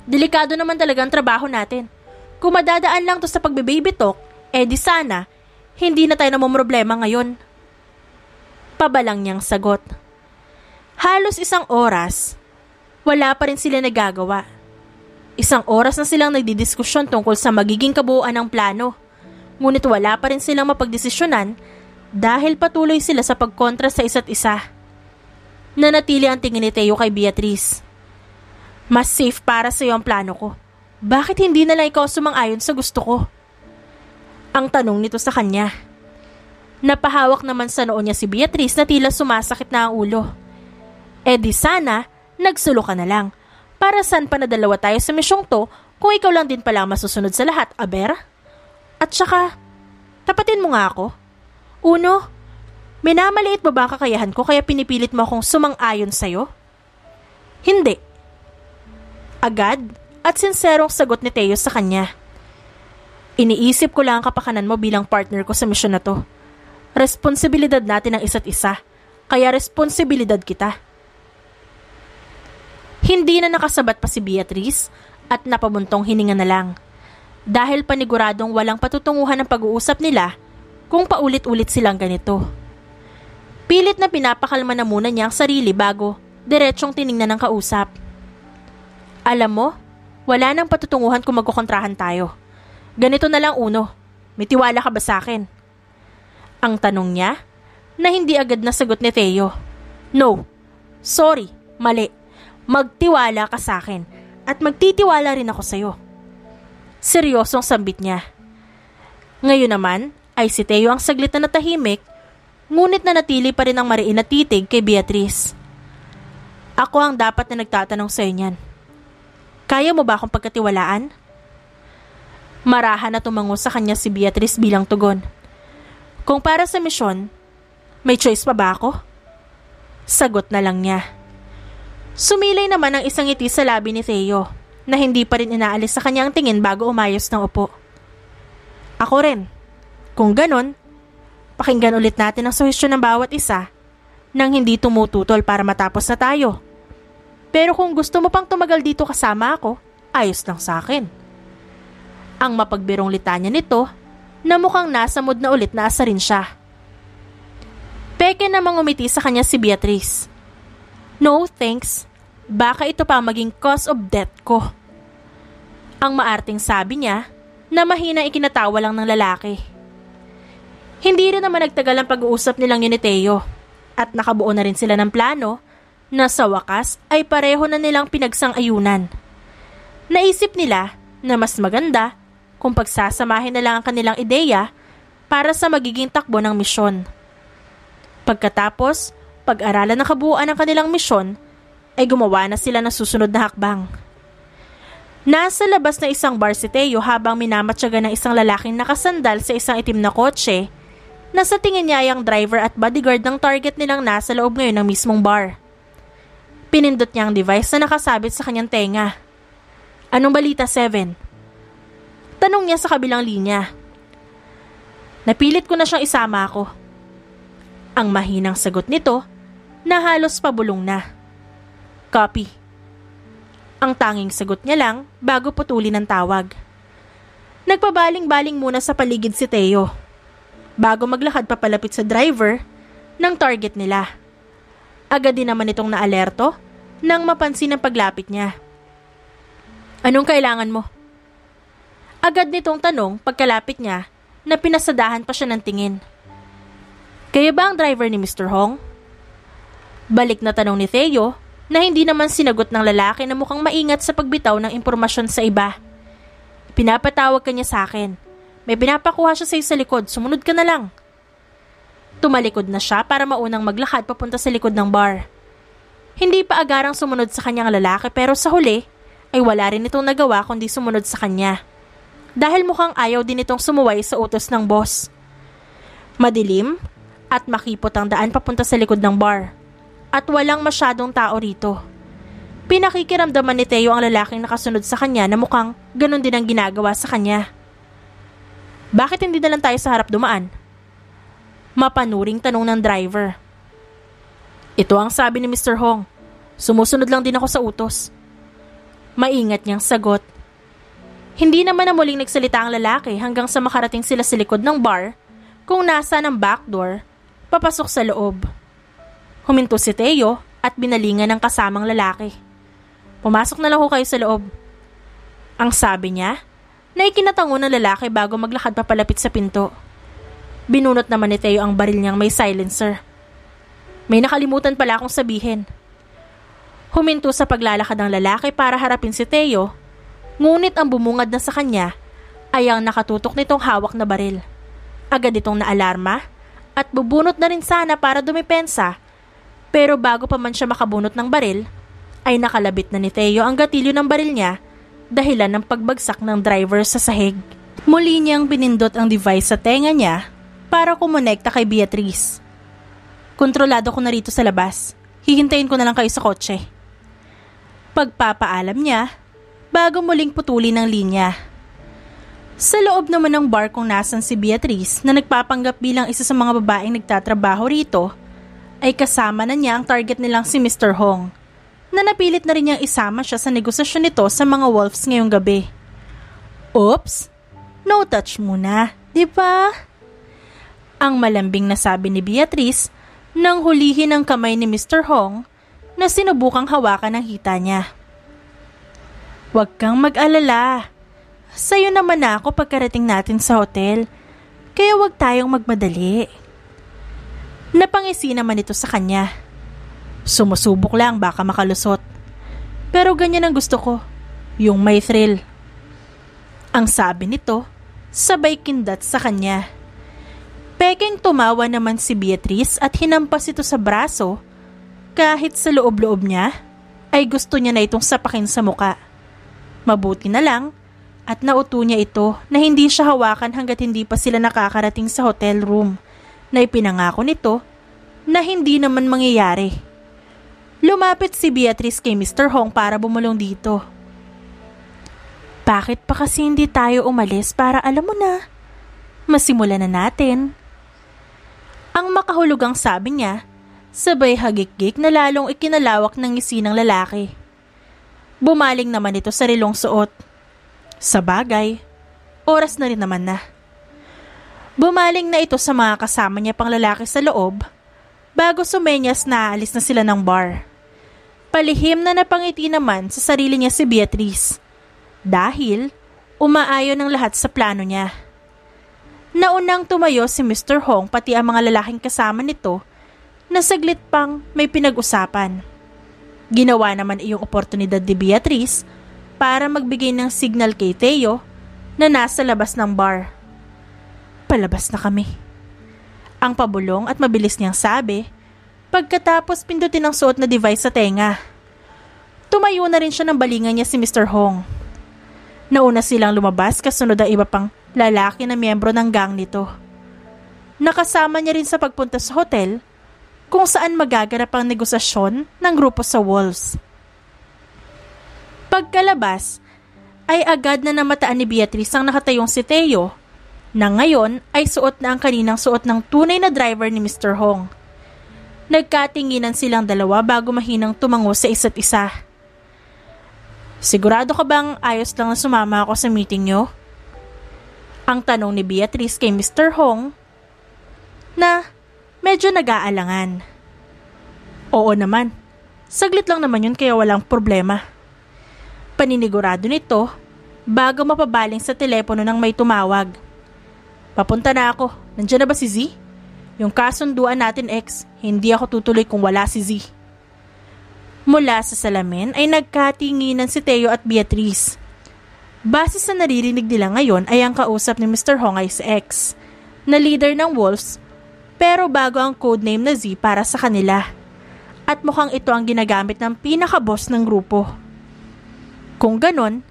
Delikado naman talaga ang trabaho natin. Kung madadaan lang to sa pagbe-baby talk, di sana, hindi na tayo namumroblema ngayon. Pabalang niyang sagot. Halos 1 oras, wala pa rin sila nagagawa. 1 oras na silang nagdidiskusyon tungkol sa magiging kabuuan ng plano. Ngunit wala pa rin silang mapagdesisyonan dahil patuloy sila sa pagkontra sa isa't isa. Nanatili ang tingin ni Theo kay Beatrice. Mas safe para sa iyo ang plano ko. Bakit hindi na lang ikaw sumang-ayon sa gusto ko? Ang tanong nito sa kanya. Napahawak naman sa noo niya si Beatrice na tila sumasakit na ang ulo. Di sana, nagsulo ka na lang. Para saan pa na dalawa tayo sa misyong to kung ikaw lang din pala masusunod sa lahat, aber? At saka, tapatin mo nga ako. Uno, minamaliit ba ba ang kakayahan ko kaya pinipilit mo akong sumang-ayon sa'yo? Hindi. Agad at sinserong sagot ni Theo sa kanya. Iniisip ko lang ang kapakanan mo bilang partner ko sa misyon na to. Responsibilidad natin ang isa't isa, kaya responsibilidad kita. Hindi na nakasabat pa si Beatrice at napabuntong hininga na lang. Dahil paniguradong walang patutunguhan ng pag-uusap nila kung paulit-ulit silang ganito. Pilit na pinapakalma na muna niya ang sarili bago diretsong tiningnan ng kausap. Alam mo, wala nang patutunguhan kung magkukontrahan tayo. Ganito na lang Uno, may tiwala ka ba sa akin? Ang tanong niya na hindi agad nasagot ni Theo. No, sorry, mali. Magtiwala ka sa akin at magtitiwala rin ako sa'yo. Seryosong sambit niya. Ngayon naman ay si Theo ang saglit na natahimik, ngunit nanatili pa rin ang mariin na titig kay Beatrice. Ako ang dapat na nagtatanong sa'yo niyan. Kaya mo ba akong pagkatiwalaan? Marahan na tumango sa kanya si Beatrice bilang tugon. Kung para sa misyon, may choice pa ba ako? Sagot na lang niya. Sumilay naman ang isang ngiti sa labi ni Theo na hindi pa rin inaalis sa kanyang tingin bago umayos ng upo. Ako rin. Kung ganon, pakinggan ulit natin ang suhestyon ng bawat isa nang hindi tumututol para matapos na tayo. Pero kung gusto mo pang tumagal dito kasama ako, ayos lang sa akin. Ang mapagbirong litanya nito na mukhang nasa mood na ulit na asarin siya. Peke namang umiti sa kanya si Beatrice. No thanks, baka ito pa maging cause of death ko. Ang maarting sabi niya na mahina ikinatawa lang ng lalaki. Hindi rin naman nagtagal ang pag-uusap nilang yun ni Theo at nakabuo na rin sila ng plano na sa wakas ay pareho na nilang pinagsang-ayunan. Naisip nila na mas maganda kung pagsasamahin na lang ang kanilang ideya para sa magiging takbo ng misyon. Pagkatapos, pag-aralan ng kabuuan ng kanilang misyon, ay gumawa na sila ng susunod na hakbang. Nasa labas na isang bar si Theo habang minamatyaga ng isang lalaking nakasandal sa isang itim na kotse na sa tingin niya ay ang driver at bodyguard ng target nilang nasa loob ngayon ng mismong bar. Pinindot niya ang device na nakasabit sa kanyang tenga. Anong balita, 7? Tanong niya sa kabilang linya. Napilit ko na siyang isama ako. Ang mahinang sagot nito na halos pabulong na. Copy. Ang tanging sagot niya lang bago putulin ang tawag. Nagpabaling-baling muna sa paligid si Theo bago maglakad papalapit sa driver ng target nila. Agad din naman itong naalerto nang mapansin ang paglapit niya. Anong kailangan mo? Agad nitong tanong pagkalapit niya na pinasadahan pa siya ng tingin. Kaya ba ang driver ni Mr. Hong? Balik na tanong ni Theo na hindi naman sinagot ng lalaki na mukhang maingat sa pagbitaw ng impormasyon sa iba. Pinapatawag ka niya sa akin. May pinapakuha siya sa likod, sumunod ka na lang. Tumalikod na siya para maunang maglakad papunta sa likod ng bar. Hindi pa agarang sumunod sa kanyang lalaki pero sa huli ay wala rin itong nagawa kundi sumunod sa kanya. dahil mukhang ayaw din itong sumuway sa utos ng boss. Madilim at makipot ang daan papunta sa likod ng bar at walang masyadong tao rito. Pinakikiramdaman ni Teo ang lalaking nakasunod sa kanya na mukhang ganun din ang ginagawa sa kanya. Bakit hindi na lang tayo sa harap dumaan? Mapanuring tanong ng driver. Ito ang sabi ni Mr. Hong. Sumusunod lang din ako sa utos. Maingat niyang sagot. Hindi naman na muling nagsalita ang lalaki hanggang sa makarating sila sa likod ng bar kung nasa ng back door, papasok sa loob. Huminto si Teo at binalingan ng kasamang lalaki. Pumasok na lang ho kayo sa loob. Ang sabi niya na ikinatango ng lalaki bago maglakad papalapit sa pinto. Binunot naman ni Teo ang baril niyang may silencer. May nakalimutan pala akong sabihin. Huminto sa paglalakad ng lalaki para harapin si Teo, ngunit ang bumungad na sa kanya ay ang nakatutok nitong hawak na baril. Agad itong naalarma at bubunot na rin sana para dumipensa, pero bago pa man siya makabunot ng baril, ay nakalabit na ni Teo ang gatilyo ng baril niya dahilan ng pagbagsak ng driver sa sahig. Muli niyang pinindot ang device sa tenga niya para kumonekta kay Beatrice. Kontrolado ko na rito sa labas. Hihintayin ko na lang kayo sa kotse. Pagpapaalam niya bago muling putulin ang linya. Sa loob naman ng bar kung nasan si Beatrice na nagpapanggap bilang isa sa mga babaeng nagtatrabaho rito, ay kasama na niya ang target nilang si Mr. Hong, na napilit na rin niyang isama siya sa negosasyon nito sa mga wolves ngayong gabi. Oops, no touch muna, di ba? Ang malambing na sabi ni Beatrice nang hulihin ang kamay ni Mr. Hong na sinubukang hawakan ang hita niya. Huwag kang mag-alala. Sa'yo naman ako pagkarating natin sa hotel, kaya huwag tayong magmadali. Napangisi naman ito sa kanya. Sumusubok lang baka makalusot. Pero ganyan ang gusto ko, yung may thrill. Ang sabi nito, sabay kindat sa kanya. Peking tumawa naman si Beatrice at hinampas ito sa braso. Kahit sa loob-loob niya, ay gusto niya na itong sapakin sa muka. Mabuti na lang at nauto niya ito na hindi siya hawakan hanggat hindi pa sila nakakarating sa hotel room na ipinangako nito na hindi naman mangyayari. Lumapit si Beatrice kay Mr. Hong para bumulong dito. Bakit pa kasi hindi tayo umalis para alam mo na, masimulan na natin? Ang makahulugang sabi niya, sabay hagik-gik na lalong ikinalawak ng ngisi ng lalaki. Bumaling naman ito sa rilong suot. Sa bagay, oras na rin naman na. Bumaling na ito sa mga kasama niya pang lalaki sa loob bago sumenyas na aalis na sila ng bar. Palihim na napangiti naman sa sarili niya si Beatrice dahil umaayon ng lahat sa plano niya. Naunang tumayo si Mr. Hong pati ang mga lalaking kasama nito na saglit pang may pinag-usapan. Ginawa naman iyong oportunidad ni Beatrice para magbigay ng signal kay Teo na nasa labas ng bar. Palabas na kami. Ang pabulong at mabilis niyang sabi pagkatapos pindutin ang suot na device sa tenga. Tumayo na rin siya ng balingan niya si Mr. Hong. Nauna silang lumabas kasunod ang iba pang lalaki na miyembro ng gang nito. Nakasama niya rin sa pagpunta sa hotel kung saan magaganap ang negosasyon ng grupo sa Wolves. Pagkalabas, ay agad na namataan ni Beatrice ang nakatayong si Teo na ngayon ay suot na ang kaninang suot ng tunay na driver ni Mr. Hong. Nagkatinginan silang dalawa bago mahinang tumango sa isa't isa. Sigurado ka bang ayos lang na sumama ako sa meeting nyo? Ang tanong ni Beatrice kay Mr. Hong na medyo nag-aalangan. Oo naman, saglit lang naman yun kaya walang problema. Paninigurado nito bago mapabaling sa telepono ng may tumawag. Papunta na ako, nandiyan na ba si Z? Yung kasunduan natin ex, hindi ako tutuloy kung wala si Z. Mula sa salamin ay nagkatinginan si Teo at Beatrice. Base sa naririnig nila ngayon ay ang kausap ni Mr. Hong ay si X, na leader ng Wolves pero bago ang codename na Z para sa kanila. At mukhang ito ang ginagamit ng pinaka-boss ng grupo. Kung ganon,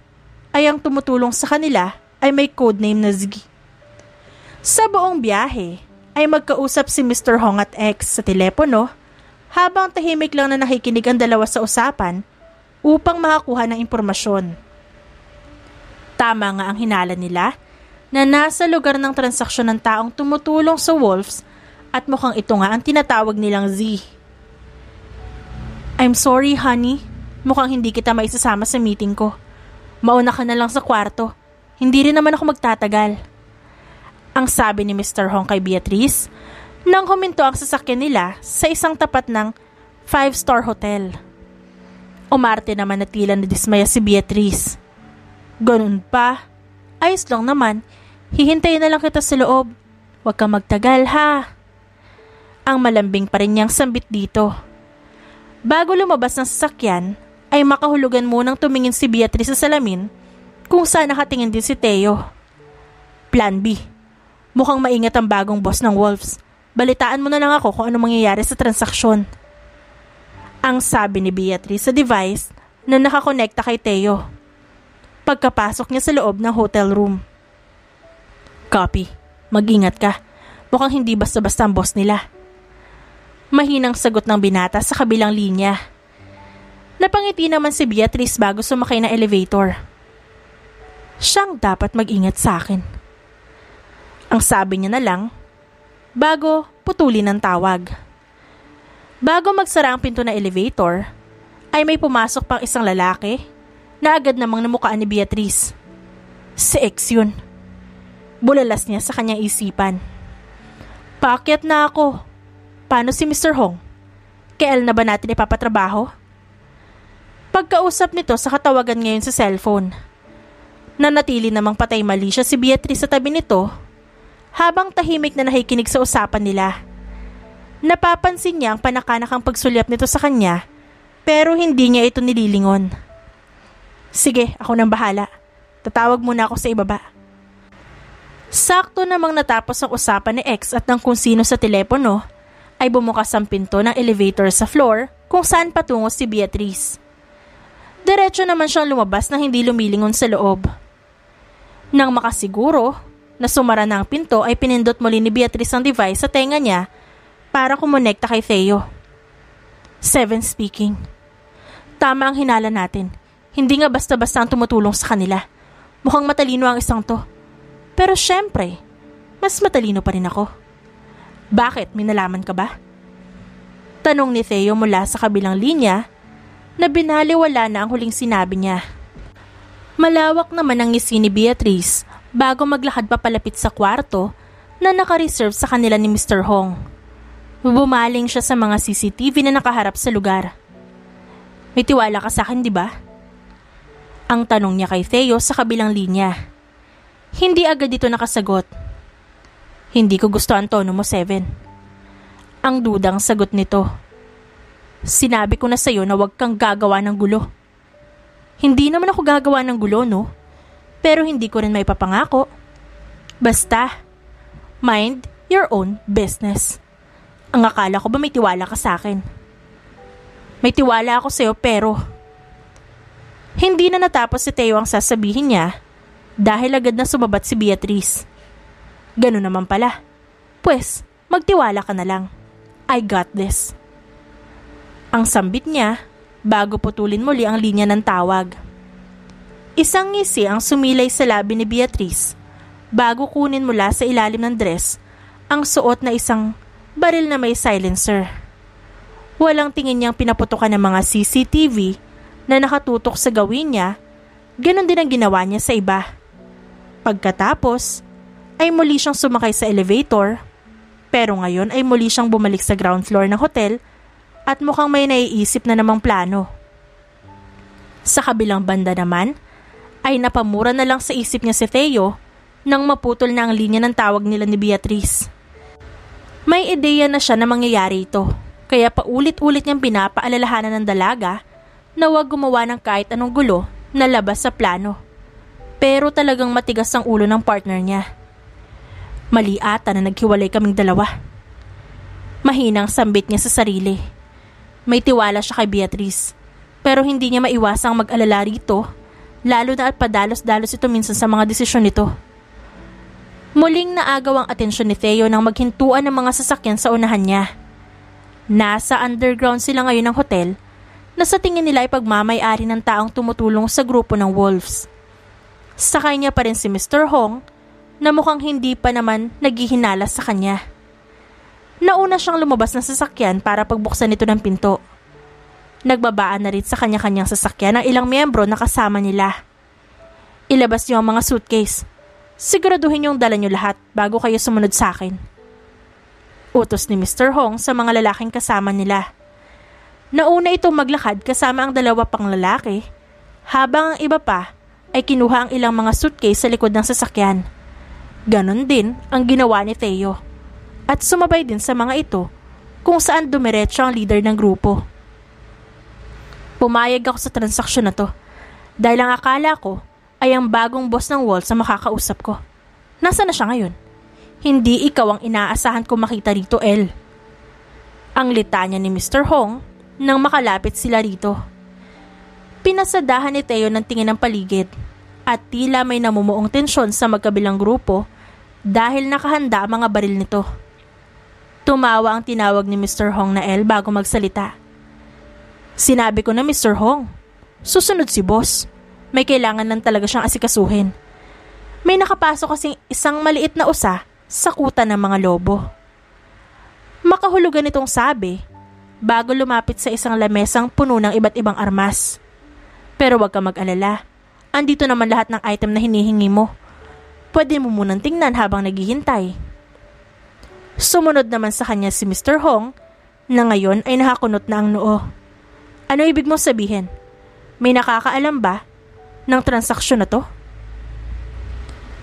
ay ang tumutulong sa kanila ay may codename na Ziggy. Sa buong biyahe ay magkausap si Mr. Hong at X sa telepono habang tahimik lang na nakikinig ang dalawa sa usapan upang makakuha ng impormasyon. Tama nga ang hinala nila na nasa lugar ng transaksyon ng taong tumutulong sa Wolves at mukhang ito nga ang tinatawag nilang Z. I'm sorry honey, mukhang hindi kita maisasama sa meeting ko. Mauna ka na lang sa kwarto. Hindi rin naman ako magtatagal. Ang sabi ni Mr. Hong kay Beatrice nang huminto ang sasakyan nila sa isang tapat ng 5-star hotel. Umarte naman na tila na dismaya si Beatrice. Ganun pa. Ayos lang naman. Hihintayin na lang kita sa loob. Huwag kang magtagal ha. Ang malambing pa rin niyang sambit dito. Bago lumabas ng sasakyan, ay makahulugan munang tumingin si Beatrice sa salamin kung saan nakatingin din si Theo. Plan B. Mukhang maingat ang bagong boss ng Wolves. Balitaan mo na lang ako kung ano mangyayari sa transaksyon. Ang sabi ni Beatrice sa device na nakakonekta kay Theo pagkapasok niya sa loob ng hotel room. Copy. Mag-ingat ka. Mukhang hindi basta-basta ang boss nila. Mahinang sagot ng binata sa kabilang linya. Napangiti naman si Beatrice bago sumakay na elevator. Siyang dapat mag-ingat sa akin. Ang sabi niya na lang bago putulin ang tawag. Bago magsara ang pinto ng elevator, ay may pumasok pang isang lalaki na agad namang namukaan ni Beatrice. Si X yun. Bulalas niya sa kanyang isipan. Paakyat na ako. Paano si Mr. Hong? Kailan na ba natin ipapatrabaho? Pagkausap nito sa katawagan ngayon sa cellphone. Nanatili namang patay mali siya si Beatrice sa tabi nito habang tahimik na nakikinig sa usapan nila. Napapansin niya ang panakanakang pagsulyap nito sa kanya pero hindi niya ito nililingon. Sige, ako nang bahala. Tatawag muna ako sa ibaba. Sakto namang natapos ang usapan ni X at ng kung sino sa telepono ay bumukas ang pinto ng elevator sa floor kung saan patungo si Beatrice. Diretso naman siyang lumabas na hindi lumilingon sa loob. Nang makasiguro na sumara na ang pinto ay pinindot muli ni Beatrice ang device sa tenga niya para kumonekta kay Theo. 7 speaking. Tama ang hinala natin. Hindi nga basta-basta ang tumutulong sa kanila. Mukhang matalino ang isang to. Pero syempre, mas matalino pa rin ako. Bakit? May nalaman ka ba? Tanong ni Theo mula sa kabilang linya na binaliwala na ang huling sinabi niya. Malawak naman ang ngisi ni Beatrice bago maglakad papalapit sa kwarto na naka-reserve sa kanila ni Mr. Hong. Bumaling siya sa mga CCTV na nakaharap sa lugar. May tiwala ka sa akin, di ba? Ang tanong niya kay Theo sa kabilang linya. Hindi agad dito nakasagot. Hindi ko gusto ang tono mo, 7. Ang dudang sagot nito. Sinabi ko na sa'yo na huwag kang gagawa ng gulo. Hindi naman ako gagawa ng gulo, no? Pero hindi ko rin may papangako. Basta, mind your own business. Ang akala ko ba may tiwala ka sa akin? May tiwala ako sa'yo pero... Hindi na natapos si Theo ang sasabihin niya dahil agad na sumabat si Beatrice. Ganun naman pala. Pues, magtiwala ka na lang. I got this. Ang sambit niya bago putulin muli ang linya ng tawag. Isang ngisi ang sumilay sa labi ni Beatrice bago kunin mula sa ilalim ng dress ang suot na isang baril na may silencer. Walang tingin niyang pinaputukan ng mga CCTV na nakatutok sa gawin niya, ganon din ang ginawa niya sa iba. Pagkatapos, ay muli siyang sumakay sa elevator, pero ngayon ay muli siyang bumalik sa ground floor ng hotel at mukhang may naiisip na namang plano. Sa kabilang banda naman, ay napamura na lang sa isip niya si Theo nang maputol na ang linya ng tawag nila ni Beatrice. May ideya na siya na mangyayari ito, kaya paulit-ulit niyang pinapaalalahanan ng dalaga na huwag gumawa ng kahit anong gulo na labas sa plano. Pero talagang matigas ang ulo ng partner niya. Mali ata na naghiwalay kaming dalawa. Mahinang sambit niya sa sarili. May tiwala siya kay Beatrice, pero hindi niya maiwasang mag-alala rito lalo na at padalos-dalos ito minsan sa mga desisyon nito. Muling naagaw ang atensyon ni Theo nang maghintuan ng mga sasakyan sa unahan niya. Nasa underground sila ngayon ng hotel na sa tingin nila ay pagmamay-ari ng taong tumutulong sa grupo ng Wolves. Sakay niya pa rin si Mr. Hong na mukhang hindi pa naman naghihinala sa kanya. Nauna siyang lumabas ng sasakyan para pagbuksan nito ng pinto. Nagbabaan na rin sa kanya-kanyang sasakyan ang ilang miyembro na kasama nila. Ilabas niyo ang mga suitcase. Siguraduhin niyong dala niyo lahat bago kayo sumunod sa akin. Utos ni Mr. Hong sa mga lalaking kasama nila. Nauna itong maglakad kasama ang dalawa pang lalaki, habang ang iba pa ay kinuha ang ilang mga suitcase sa likod ng sasakyan. Ganon din ang ginawa ni Theo. At sumabay din sa mga ito kung saan dumiretso ang leader ng grupo. Pumayag ako sa transaksyon na to dahil ang akala ko ay ang bagong boss ng Wolves na makakausap ko. Nasaan na siya ngayon? Hindi ikaw ang inaasahan ko makita rito, El. Ang litanya ni Mr. Hong nang makalapit sila rito. Pinasadahan ni Theo ng tingin ng paligid at tila may namumuong tensyon sa magkabilang grupo dahil nakahanda ang mga baril nito. Tumawa ang tinawag ni Mr. Hong na El bago magsalita. Sinabi ko na, Mr. Hong, susunod si boss. May kailangan lang talaga siyang asikasuhin. May nakapasok kasing isang maliit na usa sa kuta ng mga lobo. Makahulugan itong sabi bago lumapit sa isang lamesang puno ng iba't ibang armas. Pero huwag ka mag-alala. Andito naman lahat ng item na hinihingi mo. Pwede mo munang tingnan habang naghihintay. Sumunod naman sa kanya si Mr. Hong na ngayon ay nakakunot na ang noo. Ano ibig mong sabihin? May nakakaalam ba ng transaksyon na to?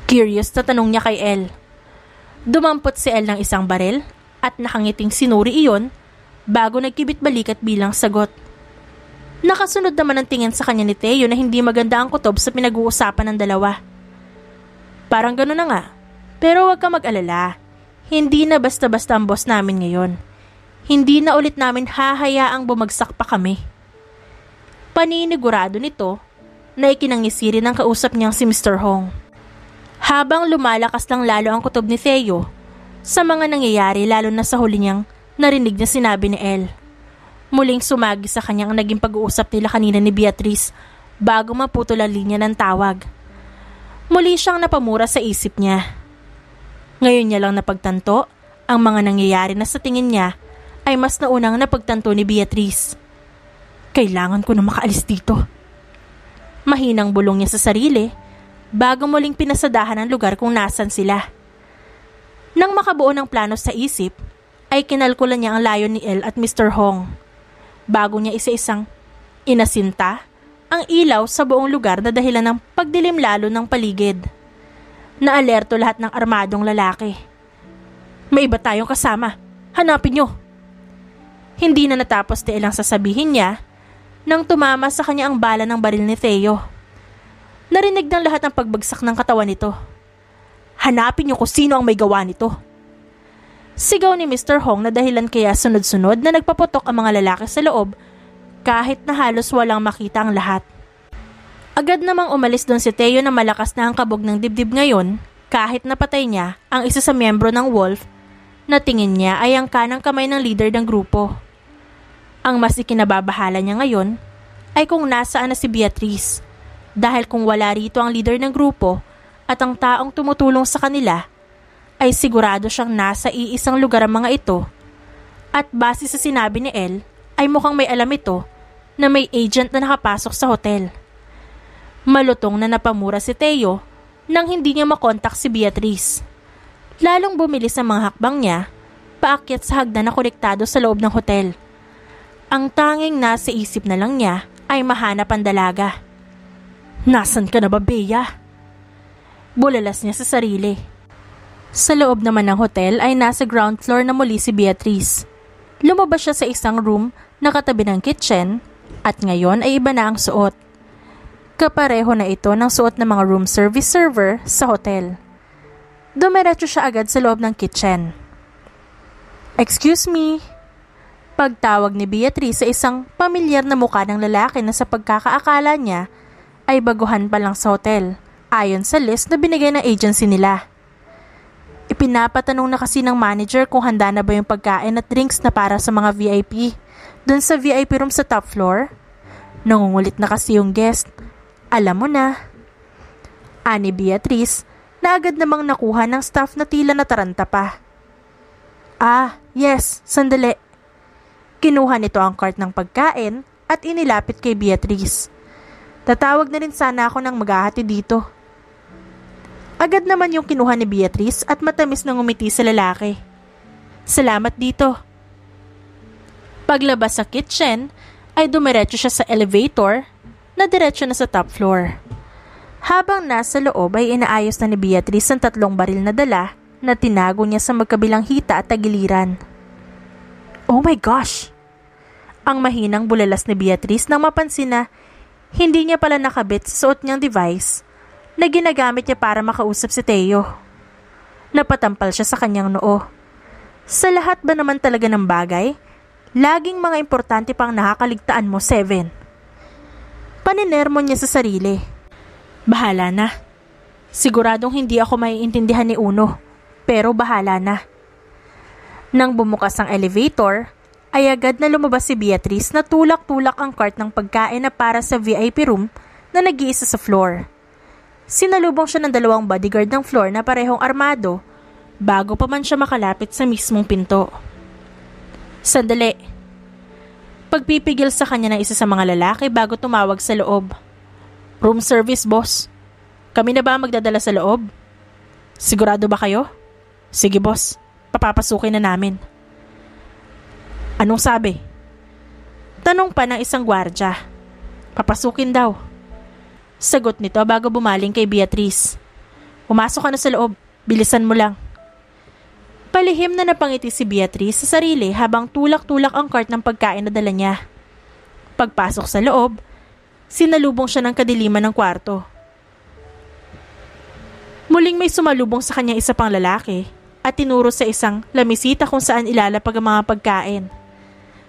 Curious na tanong niya kay El. Dumampot si El ng isang baril at nakangiting sinuri iyon bago nagkibit balikat bilang sagot. Nakasunod naman ang tingin sa kanya ni Theo na hindi maganda ang kutob sa pinag-uusapan ng dalawa. Parang gano'n na nga, pero huwag ka mag-alala. Hindi na basta-basta ang boss namin ngayon. Hindi na ulit namin hahayaang bumagsak pa kami. Paninigurado nito na ikinangisi rin ang kausap niyang si Mr. Hong. Habang lumalakas lang lalo ang kutob ni Theo sa mga nangyayari lalo na sa huli niyang narinig na sinabi ni El. Muling sumagi sa kanya ang naging pag-uusap nila kanina ni Beatrice bago maputol ang linya ng tawag. Muli siyang napamura sa isip niya. Ngayon niya lang napagtanto ang mga nangyayari na sa tingin niya ay mas naunang napagtanto ni Beatrice. Kailangan ko na makaalis dito. Mahinang bulong niya sa sarili bago muling pinasadahan ang lugar kung nasan sila. Nang makabuo ng plano sa isip, ay kinalkulan niya ang layo ni El at Mr. Hong. Bago niya isa-isang inasinta ang ilaw sa buong lugar na dahilan ng pagdilim lalo ng paligid. Naalerto lahat ng armadong lalaki. May iba tayong kasama. Hanapin niyo. Hindi na natapos ni El ang sasabihin niya nang tumama sa kanya ang bala ng baril ni Theo. Narinig ng lahat ang pagbagsak ng katawan nito. Hanapin niyo kung sino ang may gawa nito. Sigaw ni Mr. Hong na dahilan kaya sunod-sunod na nagpaputok ang mga lalaki sa loob kahit na halos walang makita ang lahat. Agad namang umalis doon si Theo na malakas na ang kabog ng dibdib ngayon kahit napatay niya ang isa sa miyembro ng Wolf na tingin niya ay ang kanang kamay ng leader ng grupo. Ang mas ikinababahala niya ngayon ay kung nasaan na si Beatrice dahil kung wala rito ang leader ng grupo at ang taong tumutulong sa kanila ay sigurado siyang nasa iisang lugar ang mga ito at base sa sinabi ni El ay mukhang may alam ito na may agent na nakapasok sa hotel. Malutong na napamura si Theo nang hindi niya makontak si Beatrice. Lalong bumilis ang mga hakbang niya paakyat sa hagdan na konektado sa loob ng hotel. Ang tanging nasa isip na lang niya ay mahanap ang dalaga. Nasaan ka na ba, Bea? Bulalas niya sa sarili. Sa loob naman ng hotel ay nasa ground floor na muli si Beatrice. Lumabas siya sa isang room na katabi ng kitchen at ngayon ay iba na ang suot. Kapareho na ito ng suot ng mga room service server sa hotel. Dumiretso siya agad sa loob ng kitchen. Excuse me? Pagtawag ni Beatrice sa isang pamilyar na mukha ng lalaki na sa pagkakaakala niya ay baguhan pa lang sa hotel, ayon sa list na binigay ng agency nila. Ipinapatanong na kasi ng manager kung handa na ba yung pagkain at drinks na para sa mga VIP dun sa VIP room sa top floor. Nangungulit na kasi yung guest. Alam mo na. Ani Beatrice na agad namang nakuha ng staff na tila nataranta pa. Ah, yes, sandali. Kinuha nito ang cart ng pagkain at inilapit kay Beatrice. Tatawag na rin sana ako ng maghahati dito. Agad naman yung kinuha ni Beatrice at matamis na ngumiti sa lalaki. Salamat dito. Paglabas sa kitchen, ay dumiretso siya sa elevator na diretso na sa top floor. Habang nasa loob ay inaayos na ni Beatrice ang 3 baril na dala na tinago niya sa magkabilang hita at tagiliran. Oh my gosh! Ang mahinang bulalas ni Beatrice nang mapansin na hindi niya pala nakabit sa suot niyang device na ginagamit niya para makausap si Teo. Napatampal siya sa kanyang noo. Sa lahat ba naman talaga ng bagay, laging mga importante pang nakakaligtaan mo, 7. Paninermo niya sa sarili. Bahala na. Siguradong hindi ako maiintindihan ni Uno, pero bahala na. Nang bumukas ang elevator, ay agad na lumabas si Beatrice na tulak-tulak ang cart ng pagkain na para sa VIP room na nag-iisa sa floor. Sinalubong siya ng 2 bodyguard ng floor na parehong armado bago pa man siya makalapit sa mismong pinto. Sandali. Pagpipigil sa kanya ng isa sa mga lalaki bago tumawag sa loob. Room service, boss. Kami na ba magdadala sa loob? Sigurado ba kayo? Sige, boss. Papapasukin na namin. Anong sabi? Tanong pa ng isang gwardya. Papasukin daw. Sagot nito bago bumaling kay Beatrice. Pumasok ka na sa loob. Bilisan mo lang. Palihim na napangiti si Beatrice sa sarili habang tulak-tulak ang cart ng pagkain na dala niya. Pagpasok sa loob, sinalubong siya ng kadiliman ng kwarto. Muling may sumalubong sa kanya isa pang lalaki at tinuro sa isang lamisita kung saan ilalapag ang mga pagkain.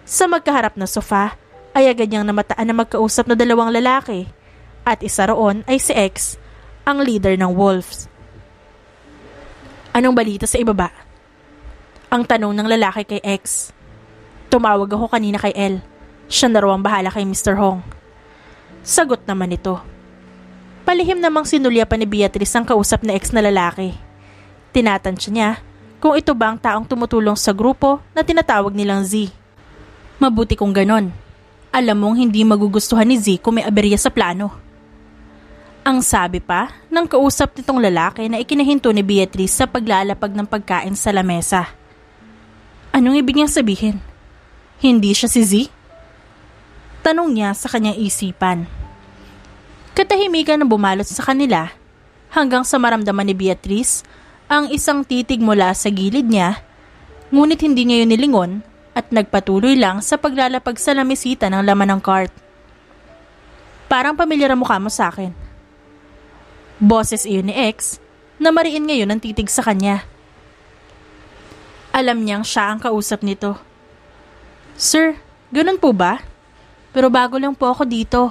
Sa magkaharap na sofa ay agad niyang namataan na magkausap na 2 lalaki at isa roon ay si X, ang leader ng Wolves. Anong balita sa ibaba? Ang tanong ng lalaki kay X. Tumawag ako kanina kay L. Siya na raw ang bahala kay Mr. Hong. Sagot naman ito. Palihim namang sinulya pa ni Beatrice ang kausap na X na lalaki. Tinatansya niya kung ito ba ang taong tumutulong sa grupo na tinatawag nilang Z. Mabuti kung ganon. Alam mong hindi magugustuhan ni Z kung may aberya sa plano. Ang sabi pa ng kausap nitong lalaki na ikinahinto ni Beatrice sa paglalapag ng pagkain sa lamesa. Anong ibig niyang sabihin? Hindi siya si Z? Tanong niya sa kanyang isipan. Katahimikan na bumalot sa kanila hanggang sa maramdaman ni Beatrice ang isang titig mula sa gilid niya, ngunit hindi niya yun nilingon at nagpatuloy lang sa paglalapag sa lamisita ng laman ng cart. Parang pamilyar ang mukha mo sa akin. Boses iyon ni X na mariin ngayon ang titig sa kanya. Alam niyang siya ang kausap nito. Sir, ganun po ba? Pero bago lang po ako dito.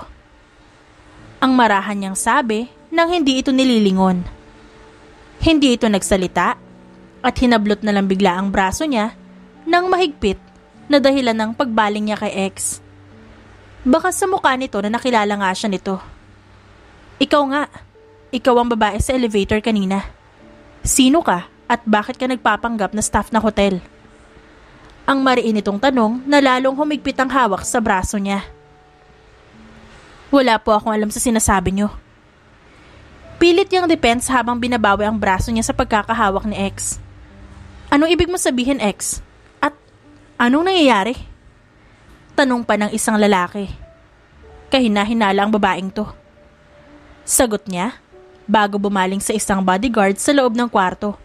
Ang marahan niyang sabi nang hindi ito nililingon. Hindi ito nagsalita at hinablot na lang bigla ang braso niya nang mahigpit na dahilan ng pagbaling niya kay X. Baka sa mukha nito na nakilala nga siya nito. Ikaw nga, ikaw ang babae sa elevator kanina. Sino ka at bakit ka nagpapanggap na staff ng hotel? Ang mariin itong tanong na lalong humigpit ang hawak sa braso niya. Wala po akong alam sa sinasabi niyo. Pilit niyang depensa habang binabawi ang braso niya sa pagkakahawak ni X. Anong ibig mo sabihin, X? At anong nangyayari? Tanong pa ng isang lalaki. Kahina-hinala ang babaeng to. Sagot niya bago bumaling sa isang bodyguard sa loob ng kwarto.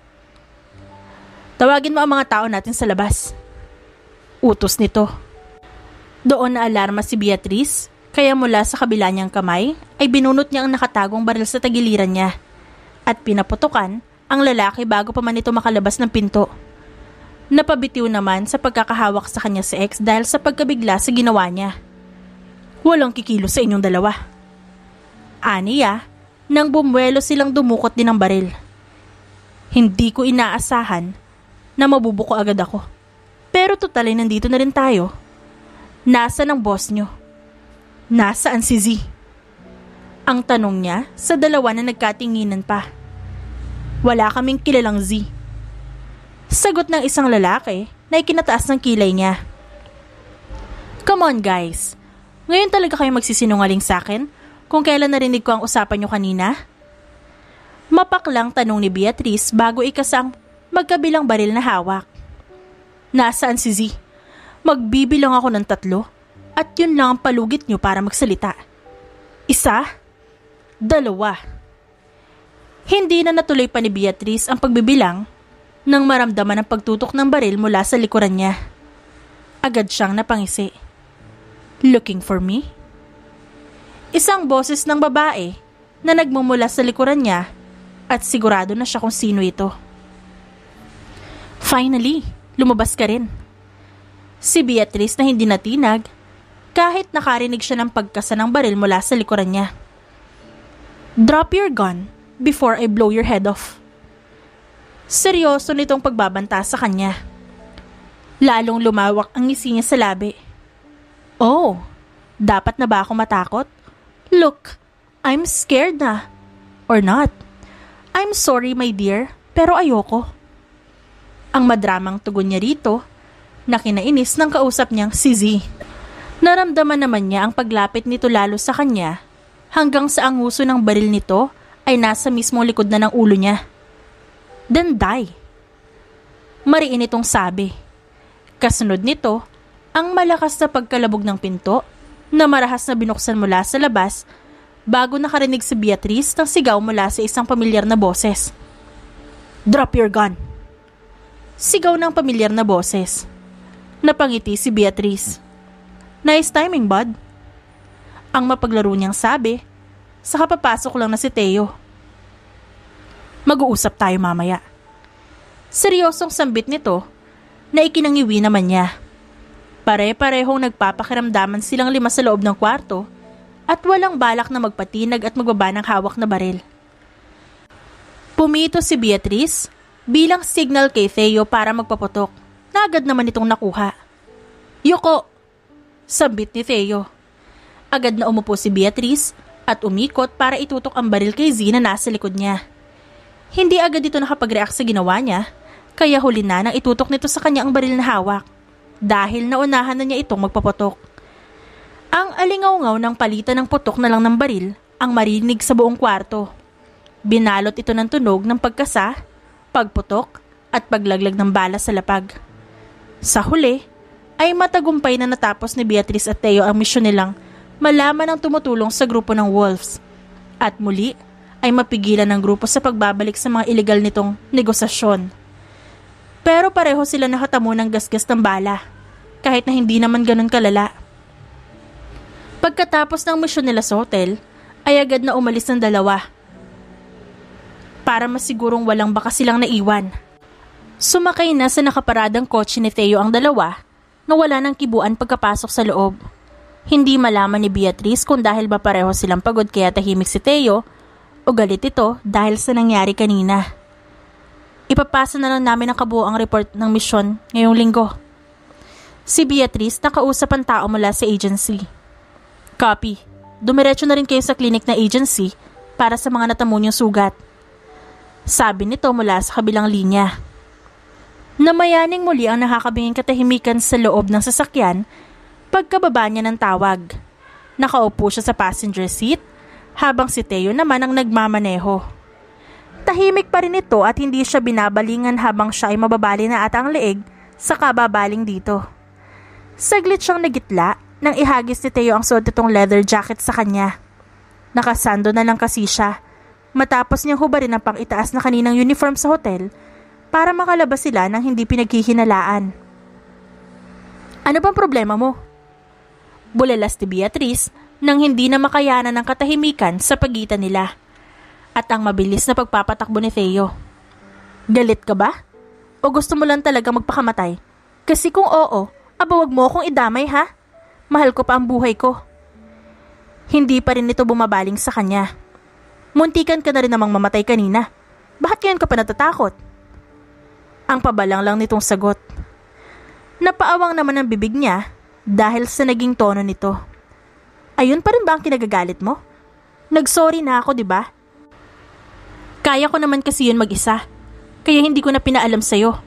Tawagin mo ang mga tao natin sa labas. Utos nito. Doon na alarma si Beatrice, kaya mula sa kabila niyang kamay ay binunot niya ang nakatagong baril sa tagiliran niya at pinaputukan ang lalaki bago pa man ito makalabas ng pinto. Napabitiw naman sa pagkakahawak sa kanya si X dahil sa pagkabigla sa ginawa niya. Walang kikilo sa inyong dalawa. Aniya, nang bumuelo silang dumukot din ng baril. Hindi ko inaasahan na mabubuko agad ako. Pero total ay nandito na rin tayo. Nasaan ang boss nyo? Nasaan si Z? Ang tanong niya sa dalawa na nagkatinginan pa. Wala kaming kilalang Z. Sagot ng isang lalaki na ikinataas ng kilay niya. Come on guys, ngayon talaga kayo magsisinungaling sa akin kung kailan narinig ko ang usapan nyo kanina? Mapaklang tanong ni Beatrice bago ikasang magkabilang baril na hawak. Nasaan si Z? Magbibilang ako ng 3 at yun lang ang palugit nyo para magsalita. 1, 2. Hindi na natuloy pa ni Beatrice ang pagbibilang nang maramdaman ang pagtutok ng baril mula sa likuran niya. Agad siyang napangisi. Looking for me? Isang boses ng babae na nagmumula sa likuran niya at sigurado na siya kung sino ito. Finally, lumabas ka rin. Si Beatrice na hindi natinag kahit nakarinig siya ng pagkasa ng baril mula sa likuran niya. Drop your gun before I blow your head off. Seryoso nitong pagbabanta sa kanya. Lalong lumawak ang ngisi niya sa labi. Oh, dapat na ba ako matakot? Look, I'm scared na. Or not. I'm sorry my dear, pero ayoko. Ang madramang tugon niya rito, na kinainis ng kausap niyang si Z. Naramdaman naman niya ang paglapit nito lalo sa kanya hanggang sa ang huso ng baril nito ay nasa mismong likod na ng ulo niya. Then die. Mariin itong sabi. Kasunod nito, ang malakas na pagkalabog ng pinto na marahas na binuksan mula sa labas bago nakarinig si Beatrice ng sigaw mula sa isang pamilyar na boses. Drop your gun! Sigaw ng pamilyar na boses. Napangiti si Beatrice. Nice timing, bud. Ang mapaglaro niyang sabi, saka papasok lang na si Theo. Mag-uusap tayo mamaya. Seryosong sambit nito na ikinangiwi naman niya. Pare-parehong nagpapakiramdaman silang 5 sa loob ng kwarto at walang balak na magpatinag at magbaba ng hawak na baril. Pumito si Beatrice bilang signal kay Theo para magpaputok na agad naman itong nakuha. Yuko! Sambit ni Theo. Agad na umupo si Beatrice at umikot para itutok ang baril kay Z na nasa likod niya. Hindi agad ito nakapag-react sa ginawa niya, kaya huli na nang itutok nito sa kanya ang baril na hawak dahil naunahan na niya itong magpaputok. Ang alingaw-ngaw ng palitan ng putok na lang ng baril ang marinig sa buong kwarto. Binalot ito ng tunog ng pagkasa, pagputok at paglaglag ng bala sa lapag. Sa huli, ay matagumpay na natapos ni Beatrice at Theo ang misyon nilang malaman ang tumutulong sa grupo ng Wolves at muli ay mapigilan ng grupo sa pagbabalik sa mga iligal nitong negosasyon. Pero pareho sila nakatamo ng gasgas ng bala, kahit na hindi naman ganun kalala. Pagkatapos ng misyon nila sa hotel, ay agad na umalis ng dalawa para masigurong walang baka silang naiwan. Sumakay na sa nakaparadang kotse ni Theo ang dalawa na wala ng kibuan pagkapasok sa loob. Hindi malaman ni Beatrice kung dahil ba pareho silang pagod kaya tahimik si Theo o galit ito dahil sa nangyari kanina. Ipapasa na lang namin ang kabuoang report ng misyon ngayong linggo. Si Beatrice nakausap ang tao mula sa agency. Copy. Dumiretso na rin kayo sa clinic na agency para sa mga natamo niyong sugat. Sabi nito mula sa kabilang linya. Namayaning muli ang nakakabinging katahimikan sa loob ng sasakyan pagkababa niya ng tawag. Nakaupo siya sa passenger seat habang si Theo naman ang nagmamaneho. Tahimik pa rin ito at hindi siya binabalingan habang siya ay mababali na ata ang leeg sa kababaling dito. Saglit siyang nagitla nang ihagis ni Theo ang suot nitong leather jacket sa kanya. Nakasando na lang kasi siya matapos niyang hubarin ang pang-itaas na kaninang uniform sa hotel para makalabas sila nang hindi pinaghihinalaan. Ano bang problema mo? Bulelas ni Beatrice nang hindi na makayanan ng katahimikan sa pagitan nila. At ang mabilis na pagpapatakbo ni Theo. Galit ka ba? O gusto mo lang talaga magpakamatay? Kasi kung oo, aba wag mo akong idamay ha? Mahal ko pa ang buhay ko. Hindi pa rin ito bumabaling sa kanya. Muntikan ka na rin namang mamatay kanina. Bakit ngayon ka pa natatakot? Ang pabalang lang nitong sagot. Napaawang naman ang bibig niya dahil sa naging tono nito. Ayun pa rin ba ang kinagagalit mo? Nagsorry na ako, di ba? Kaya ko naman kasi yun mag-isa. Kaya hindi ko na pinaalam sa'yo.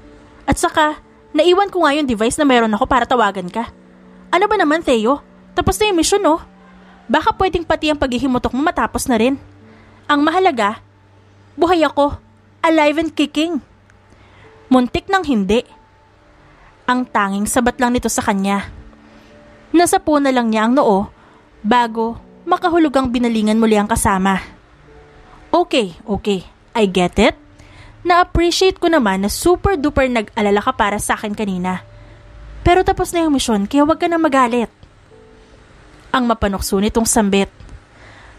At saka, naiwan ko nga yung device na meron ako para tawagan ka. Ano ba naman, Theo? Tapos na yung mission, no? Baka pwedeng pati ang paghihimutok mo matapos na rin. Ang mahalaga, buhay ako, alive and kicking. Muntik nang hindi. Ang tanging sabat lang nito sa kanya. Nasapo na lang niya ang noo bago makahulugang binalingan muli ang kasama. Okay. I get it. Na-appreciate ko naman na super duper nag-alala ka para sa akin kanina. Pero tapos na yung misyon kaya wag ka na magalit. Ang mapanukso nitong sambit.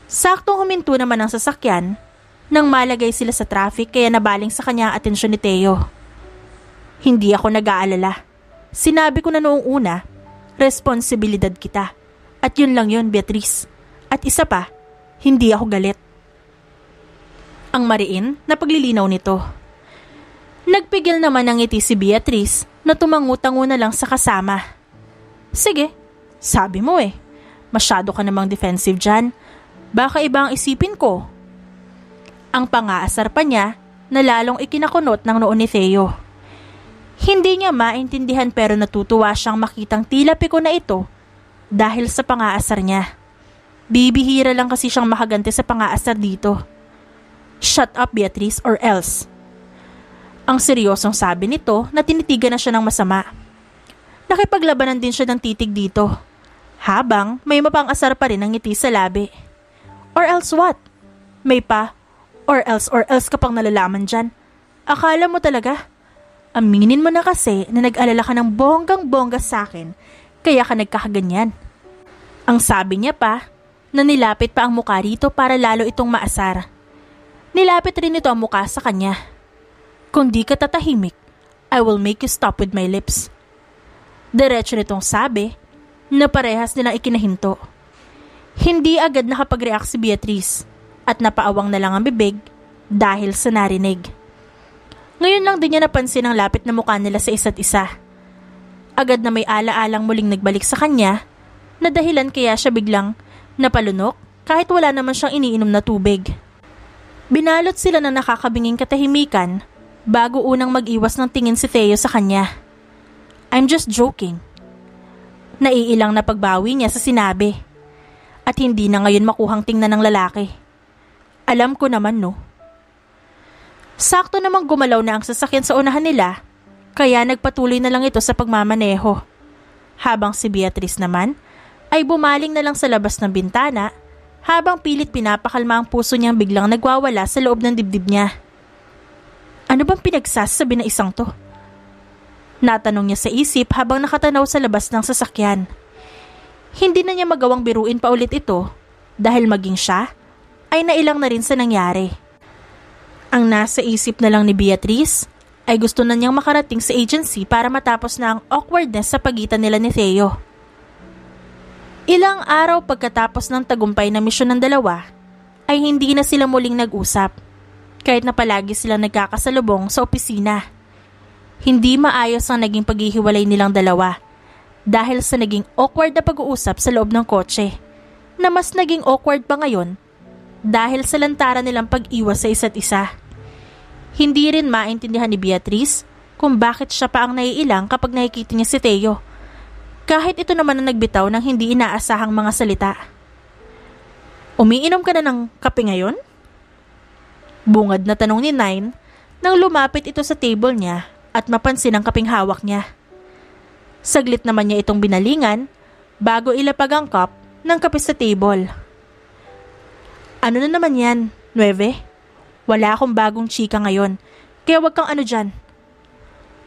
Saktong huminto naman ang sasakyan nang malagay sila sa traffic kaya nabaling sa kanya ang atensyon ni Theo. Hindi ako nag-aalala. Sinabi ko na noong una, responsibilidad kita. At yun lang yun, Beatrice. At isa pa, hindi ako galit. Ang mariin na paglilinaw nito. Nagpigil naman ng ngiti si Beatrice na tumangutango na lang sa kasama. Sige, sabi mo eh. Masyado ka namang defensive dyan. Baka iba ang isipin ko. Ang pangaasar pa niya na lalong ikinakunot ng noon ni Theo. Hindi niya maintindihan pero natutuwa siyang makitang tila piko na ito dahil sa pangaasar niya. Bibihira lang kasi siyang makaganti sa pangaasar dito. Shut up, Beatrice, or else. Ang seryosong sabi nito na tinitigan na siya ng masama. Nakipaglabanan din siya ng titig dito. Habang may mapang-asar pa rin ang ngiti sa labi. Or else what? May pa, or else ka pang nalalaman dyan. Akala mo talaga? Aminin mo na kasi na nag-alala ka ng bonggang-bongga sa akin, kaya ka nagkakaganyan. Ang sabi niya pa, na nilapit pa ang mukha rito para lalo itong maasar. Nilapit rin ito ang mukha sa kanya. Kung di ka tatahimik, I will make you stop with my lips. Diretso nitong sabi, na parehas nilang ikinahinto. Hindi agad nakapag-react si Beatrice at napaawang na lang ang bibig dahil sa narinig. Ngayon lang din niya napansin ang lapit na mukha nila sa isa't isa. Agad na may ala-alang muling nagbalik sa kanya na dahilan kaya siya biglang napalunok kahit wala naman siyang iniinom na tubig. Binalot sila ng nakakabinging katahimikan bago unang mag-iwas ng tingin si Theo sa kanya. I'm just joking. Naiilang na pagbawi niya sa sinabi. At hindi na ngayon makuhang tingnan ng lalaki. Alam ko naman, no. Sakto namang gumalaw na ang sasakyan sa unahan nila, kaya nagpatuloy na lang ito sa pagmamaneho. Habang si Beatrice naman ay bumaling na lang sa labas ng bintana habang pilit pinapakalma ang puso niyang biglang nagwawala sa loob ng dibdib niya. Ano bang pinagsasabi na isang to? Natanong niya sa isip habang nakatanaw sa labas ng sasakyan. Hindi na niya magawang biruin pa ulit ito dahil maging siya ay nailang na rin sa nangyari. Ang nasa isip na lang ni Beatrice ay gusto na niyang makarating sa agency para matapos na ang awkwardness sa pagitan nila ni Theo. Ilang araw pagkatapos ng tagumpay na misyon ng dalawa ay hindi na sila muling nag-usap kahit na palagi silang nagkakasalubong sa opisina. Hindi maayos ang naging paghihiwalay nilang dalawa dahil sa naging awkward na pag-uusap sa loob ng kotse na mas naging awkward pa ngayon dahil sa lantaran nilang pag-iwas sa isa't isa. Hindi rin maintindihan ni Beatrice kung bakit siya pa ang naiilang kapag nakikita niya si Theo. Kahit ito naman ang nagbitaw ng hindi inaasahang mga salita. Umiinom ka na ng kape ngayon? Bungad na tanong ni Nine nang lumapit ito sa table niya at mapansin ang kapeng hawak niya. Saglit naman niya itong binalingan bago ilapag ang cup ng kape sa table. Ano na naman yan, 9? Wala akong bagong chika ngayon, kaya wag kang ano dyan.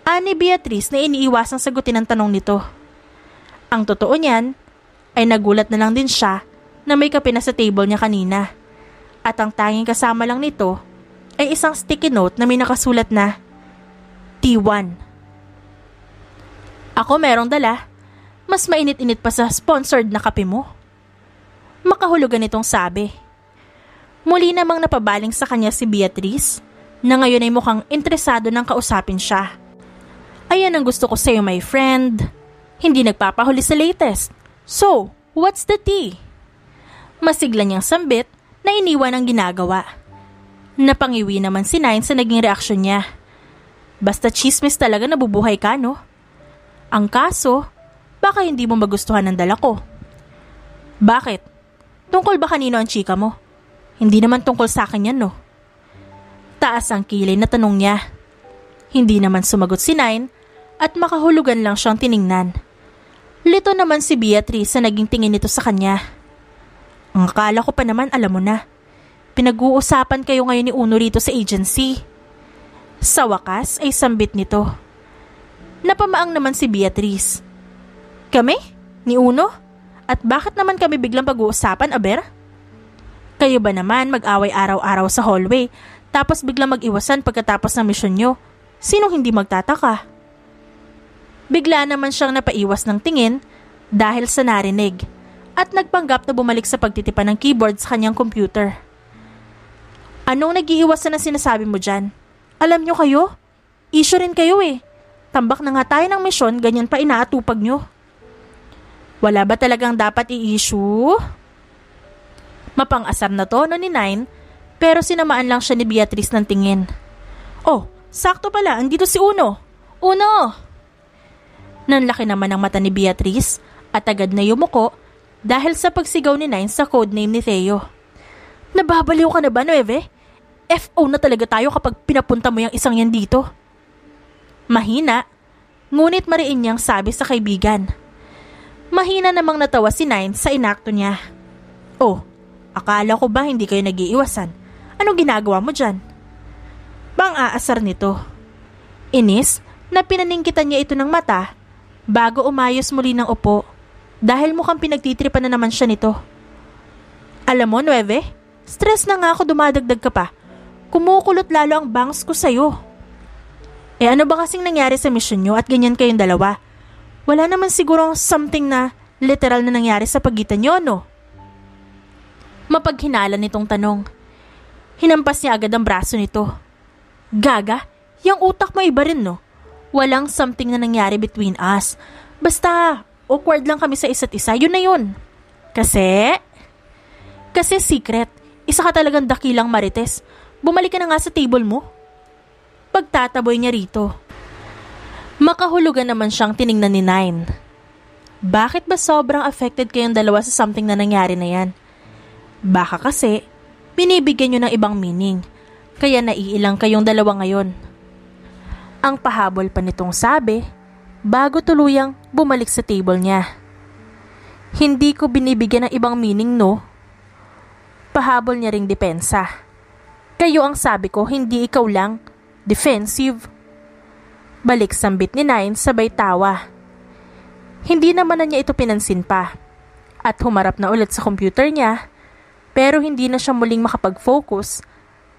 Ani Beatrice na iniiwasang sagutin ang tanong nito. Ang totoo niyan ay nagulat na lang din siya na may kape na sa table niya kanina. At ang tanging kasama lang nito ay isang sticky note na may nakasulat na T1. Ako merong dala. Mas mainit-init pa sa sponsored na kape mo. Makahulugan itong sabi. Muli namang napabaling sa kanya si Beatrice na ngayon ay mukhang interesado nang kausapin siya. Ayan ang gusto ko sa'yo, my friend. Hindi nagpapahuli sa latest. So, what's the tea? Masigla niyang sambit na iniwan ang ginagawa. Napangiwi naman si Nine sa naging reaksyon niya. Basta chismis talaga nabubuhay ka, no? Ang kaso, baka hindi mo magustuhan ang dala ko. Bakit? Tungkol ba kanino ang chika mo? Hindi naman tungkol sa akin yan, no? Taas ang kilay na tanong niya. Hindi naman sumagot si Nine at makahulugan lang siyang tiningnan. Lito naman si Beatrice sa naging tingin nito sa kanya. Ang akala ko pa naman alam mo na. Pinag-uusapan kayo ngayon ni Uno rito sa agency. Sa wakas ay sambit nito. Napamaang naman si Beatrice. Kami? Ni Uno? At bakit naman kami biglang pag-uusapan, aber? Kayo ba naman mag-away araw-araw sa hallway tapos biglang mag-iwasan pagkatapos ng misyon nyo? Sinong hindi magtataka? Bigla naman siyang napaiwas ng tingin dahil sa narinig at nagpanggap na bumalik sa pagtitipan ng keyboard sa kanyang computer. Anong nag-iiwasan na sinasabi mo dyan? Alam nyo kayo? Issue rin kayo eh. Tambak na nga tayo ng misyon, ganyan pa inaatupag nyo. Wala ba talagang dapat i-issue? Mapang-asar na tono ni Nine pero sinamaan lang siya ni Beatrice ng tingin. Oh, sakto pala, andito si Uno. Uno! Nanlaki naman ang mata ni Beatrice at agad na yumuko dahil sa pagsigaw ni Nine sa codename ni Theo. Nababaliw ka na ba, Nueve? FO na talaga tayo kapag pinapunta mo yung isang yan dito. Mahina, ngunit mariin niyang sabi sa kaibigan. Mahina namang natawa si Nine sa inakto niya. Oh, akala ko ba hindi kayo nag-iiwasan? Anong ginagawa mo dyan? Pang-aasar nito. Inis na pinaningkitan niya ito ng mata bago umayos muli ng upo dahil mukhang pinagtitripan na naman siya nito. Alam mo, Nueve, stress na nga ako dumadagdag ka pa. Kumukulot lalo ang bangs ko sa'yo. Ano ba kasing nangyari sa mission nyo at ganyan kayong dalawa? Wala naman siguro something na literal na nangyari sa pagitan nyo, no? Mapaghinala nitong tanong. Hinampas niya agad ang braso nito. Gaga, yung utak mo iba rin, no? Walang something na nangyari between us. Basta, awkward lang kami sa isa't isa, yun na yun. Kasi secret, isa ka talagang dakilang marites. Bumalik ka na nga sa table mo. Pagtataboy niya rito. Makahulugan naman siyang tiningnan ni Nine. Bakit ba sobrang affected kayong dalawa sa something na nangyari na yan? Baka kasi, binibigyan nyo ng ibang meaning, kaya naiilang kayong dalawa ngayon. Ang pahabol pa nitong sabi, bago tuluyang bumalik sa table niya. Hindi ko binibigyan ng ibang meaning, no? Pahabol niya ring depensa. Kayo ang sabi ko, hindi ikaw lang. Defensive. Balik sambit ni Nine sabay tawa. Hindi naman na niya ito pinansin pa. At humarap na ulit sa computer niya, pero hindi na siya muling makapag-focus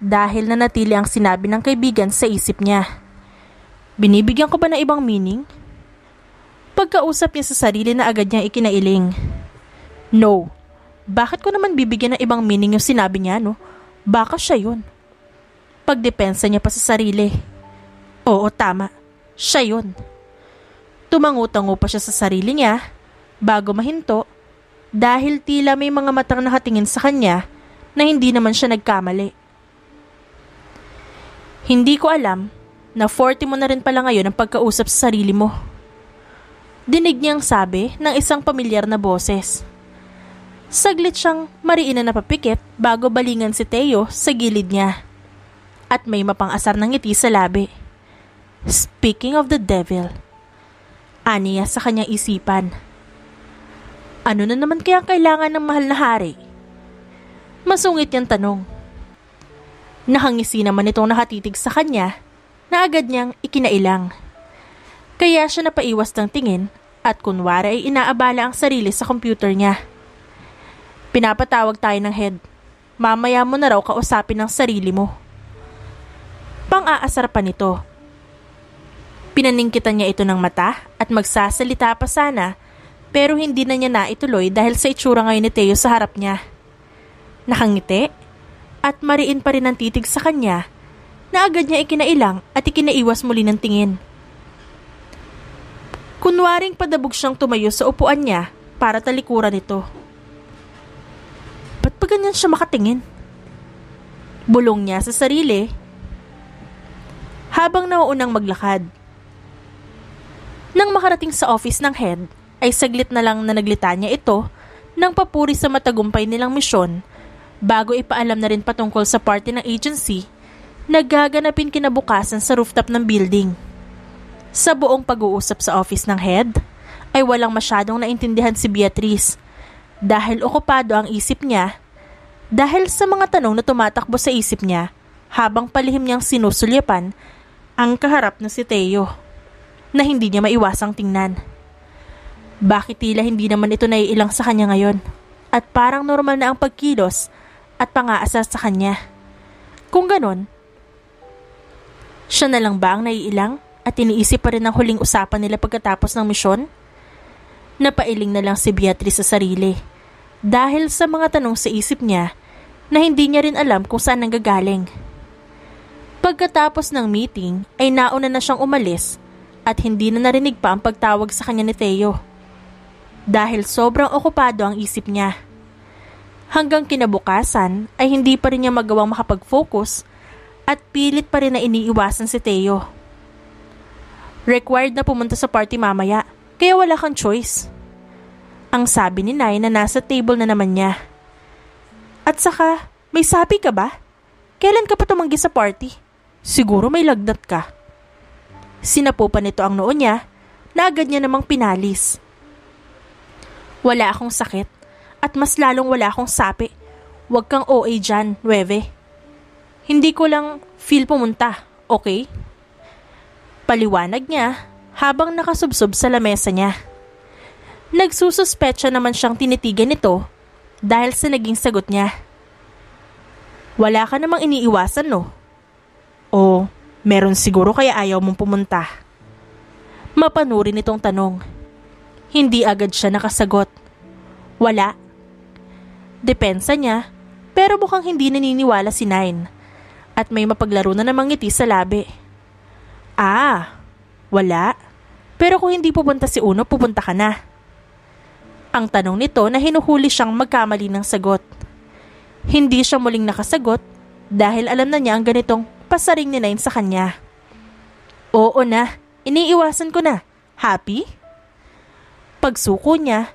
dahil nanatili ang sinabi ng kaibigan sa isip niya. Binibigyan ko ba ng ibang meaning? Pagkausap niya sa sarili na agad niyang ikinailing. No. Bakit ko naman bibigyan ng ibang meaning yung sinabi niya, no? Baka siya yun. Pagdepensa niya pa sa sarili. Oo, tama. Siya yun. Tumangutango pa siya sa sarili niya bago mahinto dahil tila may mga matang nakatingin sa kanya na hindi naman siya nagkamali. Hindi ko alam na 40 mo na rin pala ngayon ang pagkausap sa sarili mo. Dinig niyang sabi ng isang pamilyar na boses. Saglit siyang mariin na napapikit bago balingan si Theo sa gilid niya. At may mapang-asar ng ngiti sa labi. Speaking of the devil, aniya sa kanyang isipan. Ano na naman kaya kailangan ng mahal na hari? Masungit niyang tanong. Nakangisi naman itong nakatitig sa kanya na agad niyang ikinailang. Kaya siya napaiwas ng tingin at kunwari ay inaabala ang sarili sa computer niya. Pinapatawag tayo ng head. Mamaya mo na raw kausapin ang sarili mo. Pang-aasar pa nito. Pinaningkitan niya ito ng mata at magsasalita pa sana Pero hindi na niya naituloy dahil sa itsura ngayon ni Teo sa harap niya. Nakangiti at mariin pa rin ang titig sa kanya na agad niya ikinailang at ikinaiwas muli ng tingin. Kunwaring padabog siyang tumayo sa upuan niya para talikuran ito. Ba't pa ganyan siya makatingin? Bulong niya sa sarili habang nauunang maglakad. Nang makarating sa office ng head, ay saglit na lang na naglitanya ito ng papuri sa matagumpay nilang misyon bago ipaalam na rin patungkol sa party ng agency na gaganapin kinabukasan sa rooftop ng building. Sa buong pag-uusap sa office ng head, ay walang masyadong naintindihan si Beatrice dahil okupado ang isip niya dahil sa mga tanong na tumatakbo sa isip niya habang palihim niyang sinusulyapan ang kaharap na si Teo na hindi niya maiwasang tingnan. Bakit tila hindi naman ito naiilang sa kanya ngayon at parang normal na ang pagkilos at pangaasar sa kanya? Kung ganon, siya na lang ba ang naiilang at iniisip pa rin ang huling usapan nila pagkatapos ng misyon? Napailing na lang si Beatrice sa sarili dahil sa mga tanong sa isip niya na hindi niya rin alam kung saan nanggagaling. Pagkatapos ng meeting ay nauna na siyang umalis at hindi na narinig pa ang pagtawag sa kanya ni Teo dahil sobrang okupado ang isip niya. Hanggang kinabukasan ay hindi pa rin niya magawang makapag-focus at pilit pa rin na iniiwasan si Teo. Required na pumunta sa party mamaya kaya wala kang choice, ang sabi ni Nay na nasa table na naman niya. At saka, may sabi ka ba? Kailan ka pa tumanggi sa party? Siguro may lagnat ka. Sinapupan nito ang noo niya na agad niya namang pinalis. Wala akong sakit at mas lalong wala akong sapi. Huwag kang OA dyan, Nueve. Hindi ko lang feel pumunta, okay? Paliwanag niya habang nakasubsob sa lamesa niya. Nagsususpetsa naman siyang tinitigan nito dahil sa naging sagot niya. Wala ka namang iniiwasan, no? O meron siguro kaya ayaw mong pumunta? Mapanuri nitong tanong. Hindi agad siya nakasagot. Wala. Depensa niya, pero mukhang hindi naniniwala si Nine at may mapaglaro na namang ngiti sa labi. Wala. Pero kung hindi pupunta si Uno, pupunta ka na. Ang tanong nito na hinuhuli siyang magkamali ng sagot. Hindi siya muling nakasagot dahil alam na niya ang ganitong pasaring ni Nine sa kanya. Oo na, iniiwasan ko na. Happy? Pagsuko niya,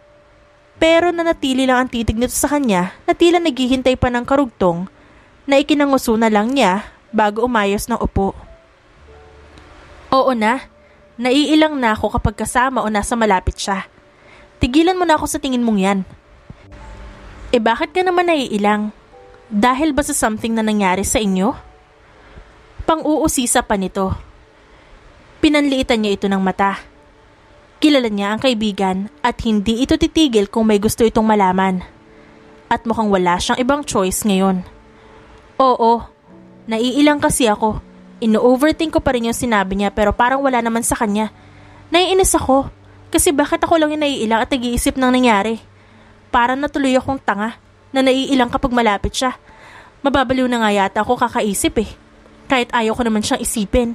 pero nanatili lang ang titig nito sa kanya na tila naghihintay pa ng karugtong na ikinanguso na lang niya bago umayos ng upo. Oo na, naiilang na ako kapag kasama o nasa malapit siya. Tigilan mo na ako sa tingin mong yan. Bakit ka naman naiilang? Dahil ba sa something na nangyari sa inyo? Pang-uusisa pa nito. Pinanliitan niya ito ng mata. Kilala niya ang kaibigan at hindi ito titigil kung may gusto itong malaman. At mukhang wala siyang ibang choice ngayon. Oo, naiilang kasi ako. Ino-overthink ko pa rin yung sinabi niya pero parang wala naman sa kanya. Naiinis ako kasi bakit ako lang yung naiilang at nag-iisip ng nangyari. Parang natuloy akong tanga na naiilang kapag malapit siya. Mababaliw na nga yata ako kakaisip kahit ayaw ko naman siyang isipin.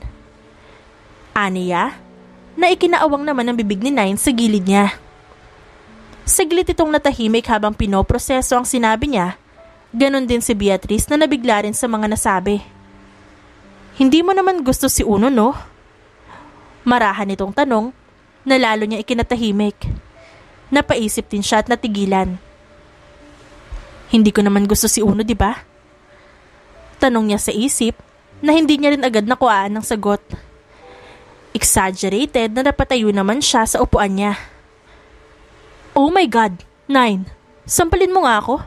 Aniya, na ikinaawang naman ang bibig ni Nine sa gilid niya. Saglit itong natahimik habang pinoproseso ang sinabi niya. Ganon din si Beatrice na nabigla rin sa mga nasabi. Hindi mo naman gusto si Uno, no? Marahan itong tanong na lalo niya ikinatahimik. Napaisip din siya at natigilan. Hindi ko naman gusto si Uno, di ba? Tanong niya sa isip na hindi niya rin agad nakuhaan ng sagot. Exaggerated na napatayo naman siya sa upuan niya. Oh my God, Nine, sampalin mo nga ako.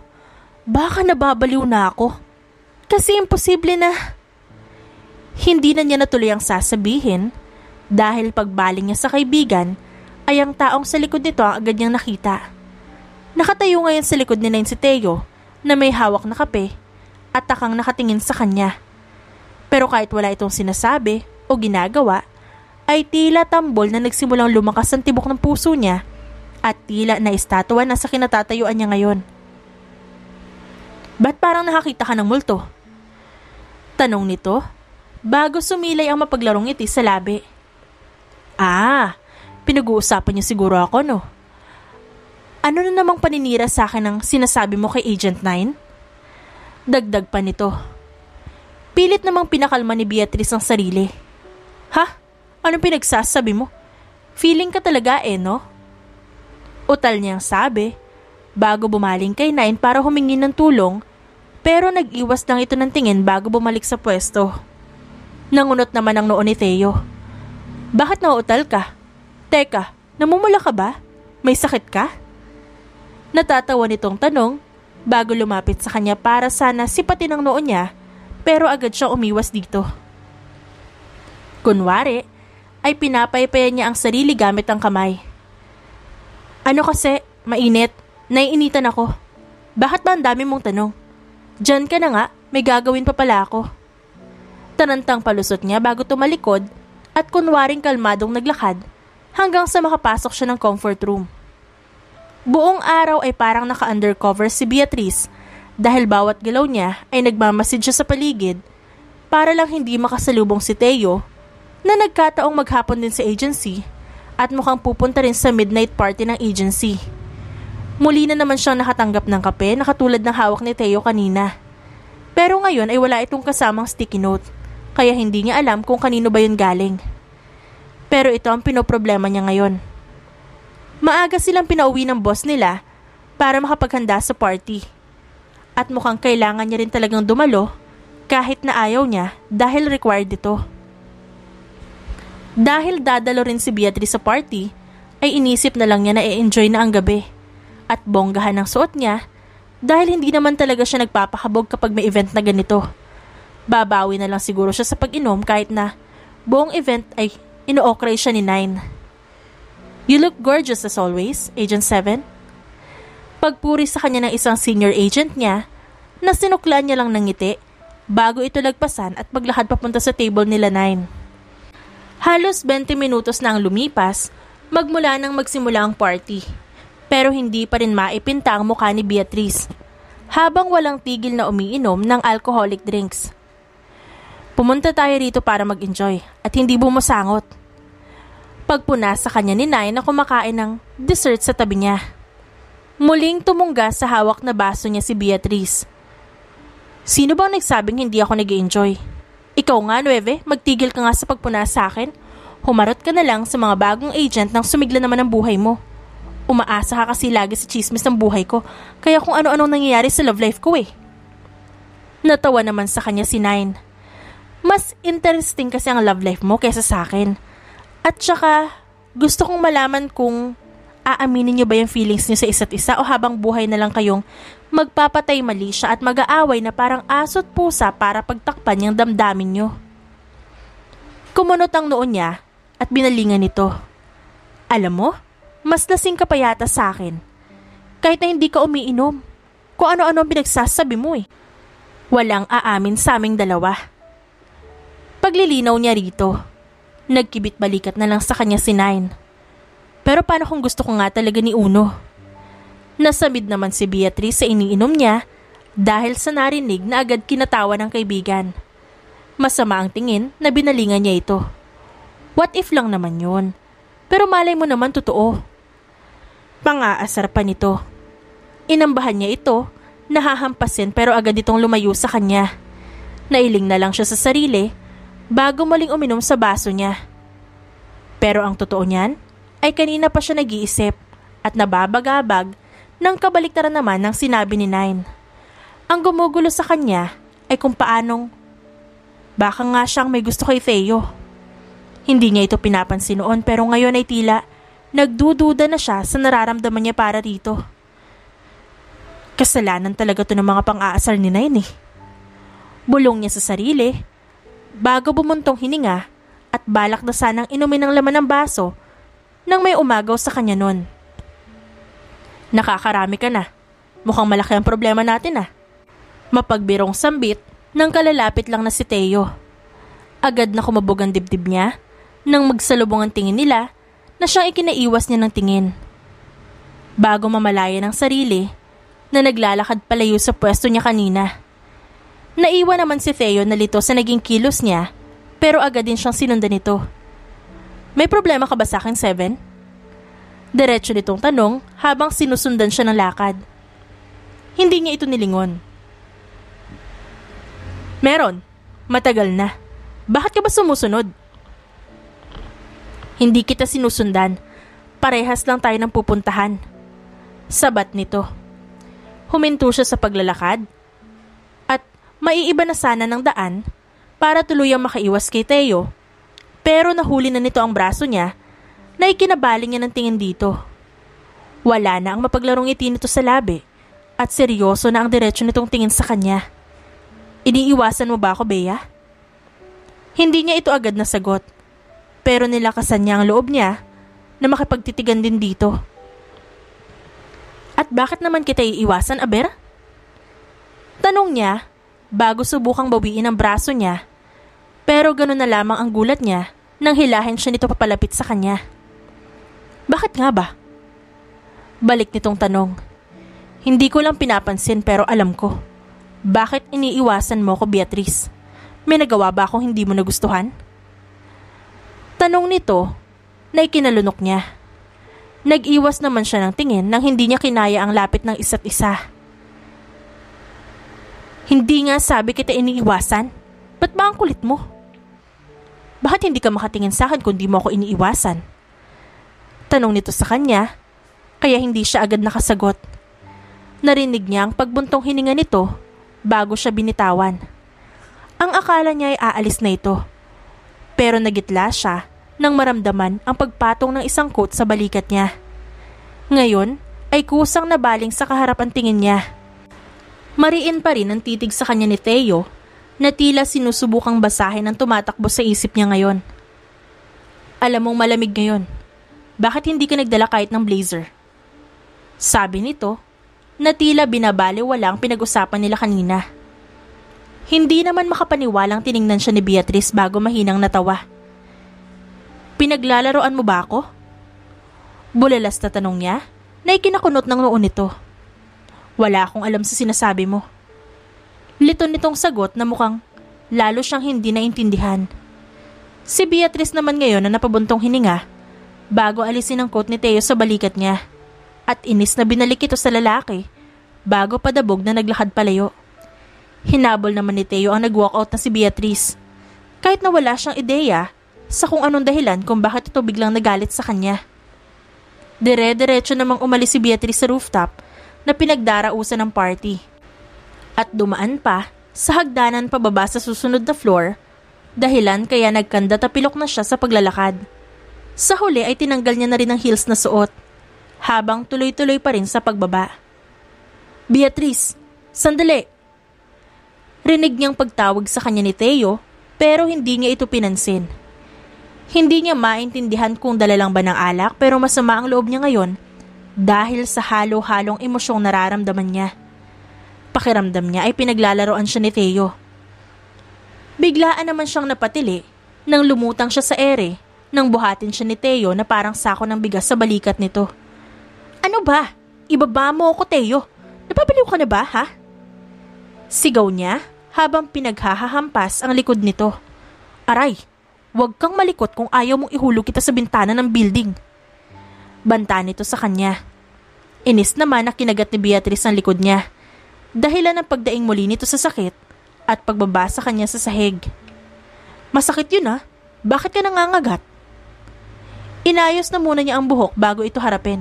Baka nababaliw na ako. Kasi imposible na. Hindi na niya natuloy ang sasabihin dahil pagbaling niya sa kaibigan ay ang taong sa likod nito ang agad niyang nakita. Nakatayo ngayon sa likod ni Nine si Teo na may hawak na kape at takang nakatingin sa kanya. Pero kahit wala itong sinasabi o ginagawa, ay tila tambol na nagsimulang lumakas ang tibok ng puso niya at tila na estatwa na sa kinatatayuan niya ngayon. Ba't parang nakakita ka ng multo? Tanong nito bago sumilay ang mapaglarong ngiti sa labi. Pinag-uusapan niyo siguro ako, no? Ano na namang paninira sa akin ang sinasabi mo kay Agent 9? Dagdag pa nito. Pilit namang pinakalma ni Beatrice ang sarili. Ha? Anong pinagsasabi mo? Feeling ka talaga no? Utal niyang sabi bago bumaling kay Nine para humingi ng tulong, pero nag-iwas lang ito ng tingin bago bumalik sa pwesto. Nangunot naman ang noo ni Theo. Bakit nauutal ka? Teka, namumula ka ba? May sakit ka? Natatawa nitong tanong bago lumapit sa kanya para sana sipatin ang noo niya, pero agad siyang umiwas dito. Kunwari, ay pinapaypayan niya ang sarili gamit ang kamay. Ano kasi, mainit, naiinitan ako. Bakit ba ang dami mong tanong? Diyan ka na nga, may gagawin pa pala ako. Tanantang palusot niya bago tumalikod at kunwaring kalmadong naglakad hanggang sa makapasok siya ng comfort room. Buong araw ay parang naka-undercover si Beatrice dahil bawat galaw niya ay nagmamasid siya sa paligid para lang hindi makasalubong si Theo na nagkataong maghapon din sa agency at mukhang pupunta rin sa midnight party ng agency. Muli na naman siyang nakatanggap ng kape na katulad ng hawak ni Theo kanina. Pero ngayon ay wala itong kasamang sticky note kaya hindi niya alam kung kanino ba yun galing. Pero ito ang pinoproblema niya ngayon. Maaga silang pinauwi ng boss nila para makapaghanda sa party. At mukhang kailangan niya rin talagang dumalo kahit na ayaw niya dahil required ito. Dahil dadalo rin si Beatrice sa party, ay inisip na lang niya na i-enjoy na ang gabi. At bonggahan ang suot niya dahil hindi naman talaga siya nagpapakabog kapag may event na ganito. Babawi na lang siguro siya sa pag-inom kahit na buong event ay ino-okray siya ni Nine. You look gorgeous as always, Agent 7. Pagpuri sa kanya ng isang senior agent niya na sinuklaan niya lang ng ngiti bago ito lagpasan at maglakad papunta sa table nila 9. Halos 20 minutos na ang lumipas magmula nang magsimula ang party, pero hindi pa rin maipinta ang mukha ni Beatrice habang walang tigil na umiinom ng alcoholic drinks. Pumunta tayo rito para mag-enjoy at hindi bumasangot. Pagpuna sa kanya ni Nine na kumakain ng dessert sa tabi niya. Muling tumungga sa hawak na baso niya si Beatrice. Sino bang nagsabing hindi ako nag-enjoy? Ikaw nga, Nueve, magtigil ka nga sa pagpuna sa akin. Humarot ka na lang sa mga bagong agent nang sumigla naman ang buhay mo. Umaasa ka kasi lagi sa chismis ng buhay ko, kaya kung ano-anong nangyayari sa love life ko . Natawa naman sa kanya si Nine. Mas interesting kasi ang love life mo kaysa sa akin. At saka, gusto kong malaman kung aaminin niyo ba yung feelings niyo sa isa't isa o habang buhay na lang kayong magpapatay mali siya at mag-aaway na parang aso't pusa para pagtakpan yung damdamin niyo. Kumunot ang noo niya at binalingan nito. Alam mo, mas lasing ka pa yata sa akin. Kahit na hindi ka umiinom. Kung ano-ano ang pinagsasabi mo . Walang aamin sa aming dalawa. Paglilinaw niya rito. Nagkibit balikat na lang sa kanya si Nine. Pero paano kung gusto ko nga talaga ni Uno? Nasamid naman si Beatrice sa iniinom niya dahil sa narinig na agad kinatawa ng kaibigan. Masama ang tingin na binalingan niya ito. What if lang naman yun? Pero malay mo naman totoo. Pang-aasar pa nito. Inambahan niya ito, nahahampasin pero agad itong lumayo sa kanya. Nailing na lang siya sa sarili bago muling uminom sa baso niya. Pero ang totoo niyan ay kanina pa siya nag-iisip at nababagabag nang kabaliktaran naman ng sinabi ni Nine. Ang gumugulo sa kanya ay kung paanong baka nga siyang may gusto kay Theo. Hindi niya ito pinapansin noon pero ngayon ay tila nagdududa na siya sa nararamdaman niya para rito. Kasalanan talaga to ng mga pang-aasar ni Nine . Bulong niya sa sarili bago bumuntong hininga at balak na sanang inumin ang laman ng baso nang may umagaw sa kanya nun. Nakakarami ka na. Mukhang malaki ang problema natin . Mapagbirong sambit nang kalalapit lang na si Theo. Agad na kumabog ang dibdib niya nang magsalubong ang tingin nila na siyang ikinaiwas niya ng tingin. bago mamalaya ng sarili na naglalakad palayo sa pwesto niya kanina. Naiwan naman si Theo na lito sa naging kilos niya, pero agad din siyang sinundan nito. May problema ka ba sa akin, Seven? Diretso nitong tanong habang sinusundan siya ng lakad. Hindi niya ito nilingon. Meron. Matagal na. Bakit ka ba sumusunod? Hindi kita sinusundan. Parehas lang tayo ng pupuntahan. Sabat nito. Huminto siya sa paglalakad at maiiba na sana ng daan para tuluyang makaiwas kay Theo, pero nahuli na nito ang braso niya na ikinabaling niya ng tingin dito. Wala na ang mapaglarong ngiti nito sa labi at seryoso na ang diretsyo nitong tingin sa kanya. Iniiwasan mo ba ako, Bea? Hindi niya ito agad nasagot, pero nilakasan niya ang loob niya na makipagtitigan din dito. At bakit naman kita iiwasan, Aber? Tanong niya bago subukang bawiin ang braso niya, pero gano'n na lamang ang gulat niya nang hilahin siya nito papalapit sa kanya. Bakit nga ba? Balik nitong tanong. Hindi ko lang pinapansin pero alam ko. Bakit iniiwasan mo ko, Beatrice? May nagawa ba akong hindi mo nagustuhan? Tanong nito na ikinalunok niya. Nag-iwas naman siya ng tingin nang hindi niya kinaya ang lapit ng isa't isa. Hindi nga sabi kita iniiwasan. Ba't ba ang kulit mo? Bakit hindi ka makatingin sa akin kung di mo ako iniiwasan? Tanong nito sa kanya, kaya hindi siya agad nakasagot. Narinig niya ang pagbuntong hininga nito bago siya binitawan. Ang akala niya ay aalis na ito, pero nagitla siya nang maramdaman ang pagpatong ng isang coat sa balikat niya. Ngayon ay kusang nabaling sa kaharap ang tingin niya. Mariin pa rin ang titig sa kanya ni Theo na tila sinusubukang basahin ang tumatakbo sa isip niya ngayon. Alam mong malamig ngayon. Bakit hindi ka nagdala kahit ng blazer? Sabi nito na tila binabaliwala ang pinag-usapan nila kanina. Hindi naman makapaniwalang tiningnan siya ni Beatrice bago mahinang natawa. Pinaglalaroan mo ba ako? Bulalas na tanong niya na ikinakunot ng noon nito. Wala akong alam sa sinasabi mo. Lito nitong sagot na mukhang lalo siyang hindi naintindihan. Si Beatrice naman ngayon na napabuntong hininga bago alisin ang coat ni Theo sa balikat niya at inis na binalik ito sa lalaki bago padabog na naglakad palayo. Hinabol naman ni Theo ang nag-walkout na si Beatrice kahit na wala siyang ideya sa kung anong dahilan kung bakit ito biglang nagalit sa kanya. Dire-diretso namang umalis si Beatrice sa rooftop na pinagdarausan ng party. At dumaan pa sa hagdanan pababa sa susunod na floor, dahilan kaya nagkanda tapilok na siya sa paglalakad. Sa huli ay tinanggal niya na rin ang heels na suot, habang tuloy-tuloy pa rin sa pagbaba. Beatrice, sandali! Rinig niyang pagtawag sa kanya ni Theo, pero hindi niya ito pinansin. Hindi niya maintindihan kung dala lang ba ng alak pero masama ang loob niya ngayon dahil sa halo-halong emosyong nararamdaman niya. Pakiramdam niya ay pinaglalaroan siya ni Theo. Biglaan naman siyang napatili nang lumutang siya sa ere nang buhatin siya ni Theo na parang sako ng bigas sa balikat nito. Ano ba? Ibaba mo ako, Theo. Napabaliw ka na ba, ha? Sigaw niya habang pinaghahahampas ang likod nito. Aray! Huwag kang malikot kung ayaw mong ihulog kita sa bintana ng building. Banta nito sa kanya. Inis naman na kinagat ni Beatrice ang likod niya, dahilan ng pagdaing muli nito sa sakit at pagbaba sa kanya sa sahig. Masakit yun, ha? Bakit ka nangangagat? Inayos na muna niya ang buhok bago ito harapin.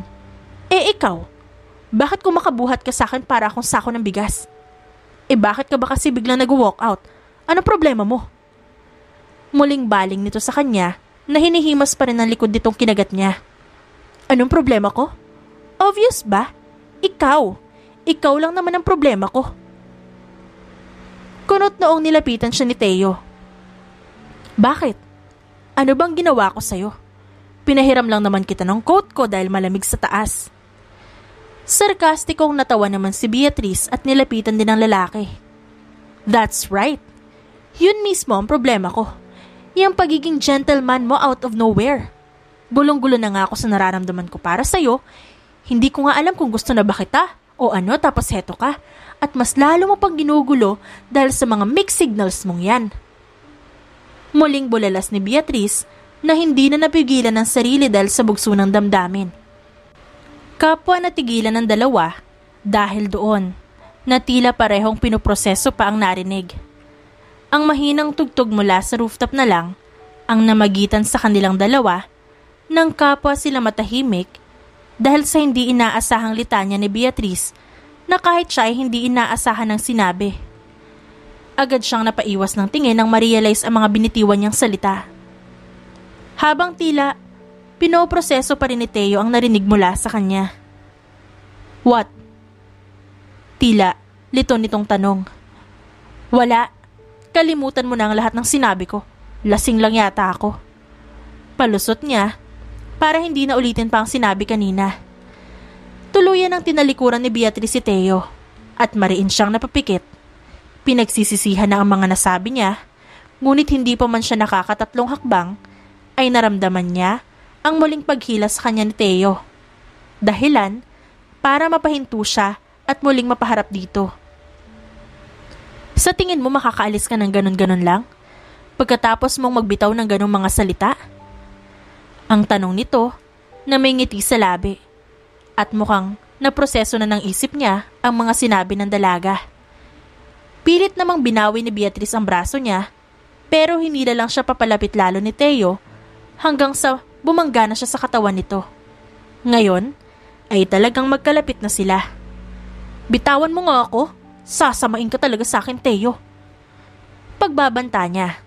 Ikaw, bakit kumakabuhat ka sa akin para akong sako ng bigas? Bakit ka ba kasi biglang nag-walk out? Ano problema mo? Muling baling nito sa kanya na hinihimas pa rin ang likod nitong kinagat niya. Anong problema ko? Obvious ba? Ikaw. Ikaw lang naman ang problema ko. Kunot noong nilapitan siya ni Theo. Bakit? Ano bang ginawa ko sa'yo? Pinahiram lang naman kita ng coat ko dahil malamig sa taas. Sarkastikong natawa naman si Beatrice at nilapitan din ang lalaki. That's right. Yun mismo ang problema ko. Yung pagiging gentleman mo out of nowhere. Gulong-gulo na nga ako sa nararamdaman ko para sa'yo, Hindi ko nga alam kung gusto na ba kita o ano tapos heto ka. At mas lalo mo pang ginugulo dahil sa mga mixed signals mong yan. Muling bulalas ni Beatrice na hindi na napigilan ng sarili dahil sa bugso ng damdamin. Kapwa natigilan ng dalawa dahil doon na tila parehong pinoproseso pa ang narinig. Ang mahinang tugtog mula sa rooftop na lang ang namagitan sa kanilang dalawa nang kapwa sila matahimik dahil sa hindi inaasahang litanya ni Beatrice na kahit siya ay hindi inaasahan ng sinabi. Agad siyang napaiwas ng tingin nang ma-realize ang mga binitiwan niyang salita. Habang tila, pinoproseso pa rin ni Teo ang narinig mula sa kanya. What? Tila, lito nitong tanong. Wala, kalimutan mo na ang lahat ng sinabi ko. Lasing lang yata ako. Palusot niya, para hindi na ulitin pa ang sinabi kanina. Tuluyan ang tinalikuran ni Beatrice si Teo, at mariin siyang napapikit. Pinagsisisihan na ang mga nasabi niya, ngunit hindi pa man siya nakakatatlong hakbang, ay naramdaman niya ang muling paghila sa kanya ni Teo. Dahilan para mapahinto siya at muling mapaharap dito. Sa tingin mo makakaalis ka ng ganon-ganon lang? Pagkatapos mong magbitaw ng ganong mga salita? Ang tanong nito na may ngiti sa labi at mukhang naproseso na ng isip niya ang mga sinabi ng dalaga. Pilit namang binawi ni Beatrice ang braso niya pero hinila lang siya papalapit lalo ni Teo hanggang sa bumangga na siya sa katawan nito. Ngayon ay talagang magkalapit na sila. Bitawan mo nga ako, sasamain ka talaga sa akin, Teo. Pagbabanta niya.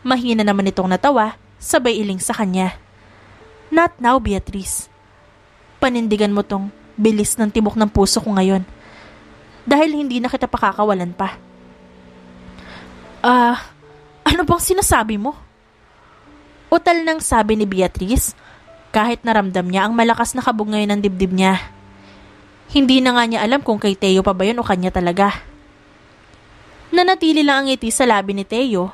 Mahina naman itong natawa, sabay iling sa kanya. Not now, Beatrice. Panindigan mo tong bilis ng tibok ng puso ko ngayon. Dahil hindi na kita pakakawalan pa. Ano bang sinasabi mo? Utal nang sabi ni Beatrice, kahit naramdam niya ang malakas na kabog ngayon ng dibdib niya. Hindi na nga niya alam kung kay Teo pa ba yun o kanya talaga. Nanatili lang ang ngiti sa labi ni Teo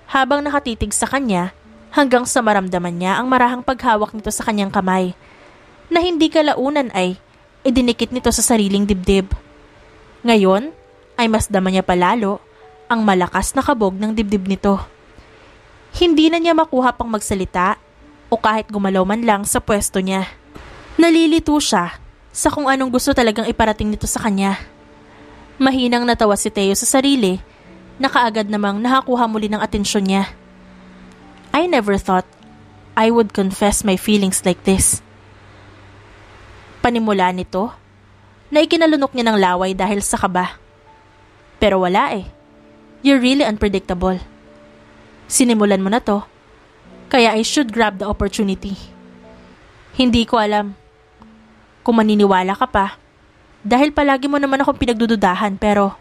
habang nakatitig sa kanya hanggang sa maramdaman niya ang marahang paghawak nito sa kanyang kamay na hindi kalaunan ay idinikit nito sa sariling dibdib. Ngayon ay mas dama niya palalo ang malakas na kabog ng dibdib nito. Hindi na niya makuha pang magsalita o kahit gumalaw man lang sa pwesto niya. Nalilito siya sa kung anong gusto talagang iparating nito sa kanya. Mahinang natawa si Teo sa sarili na kaagad namang nakakuha muli ng atensyon niya. I never thought I would confess my feelings like this. Panimula nito na ikinalunok niya ng laway dahil sa kaba. Pero wala eh. You're really unpredictable. Sinimulan mo na to, kaya I should grab the opportunity. Hindi ko alam kung maniniwala ka pa dahil palagi mo naman akong pinagdududahan pero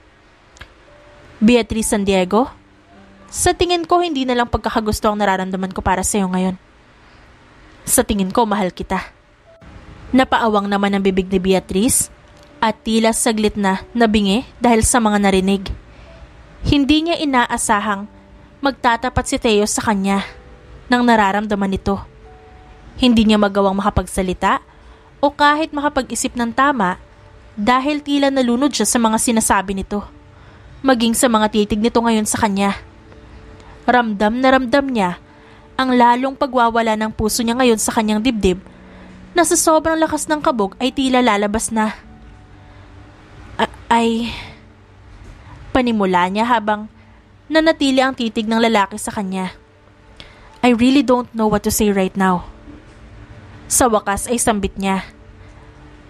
Beatrice San Diego, sa tingin ko hindi na lang pagkakagusto ang nararamdaman ko para sa iyo ngayon. Sa tingin ko mahal kita. Napaawang naman ang bibig ni Beatrice at tila saglit na nabingi dahil sa mga narinig. Hindi niya inaasahang magtatapat si Teo sa kanya nang nararamdaman nito. Hindi niya magawang makapagsalita o kahit makapag-isip ng tama dahil tila nalunod siya sa mga sinasabi nito, maging sa mga titig nito ngayon sa kanya. Ramdam na ramdam niya ang lalong pagwawala ng puso niya ngayon sa kanyang dibdib na sa sobrang lakas ng kabog ay tila lalabas na. Panimula niya habang nanatili ang titig ng lalaki sa kanya. I really don't know what to say right now. Sa wakas ay sambit niya.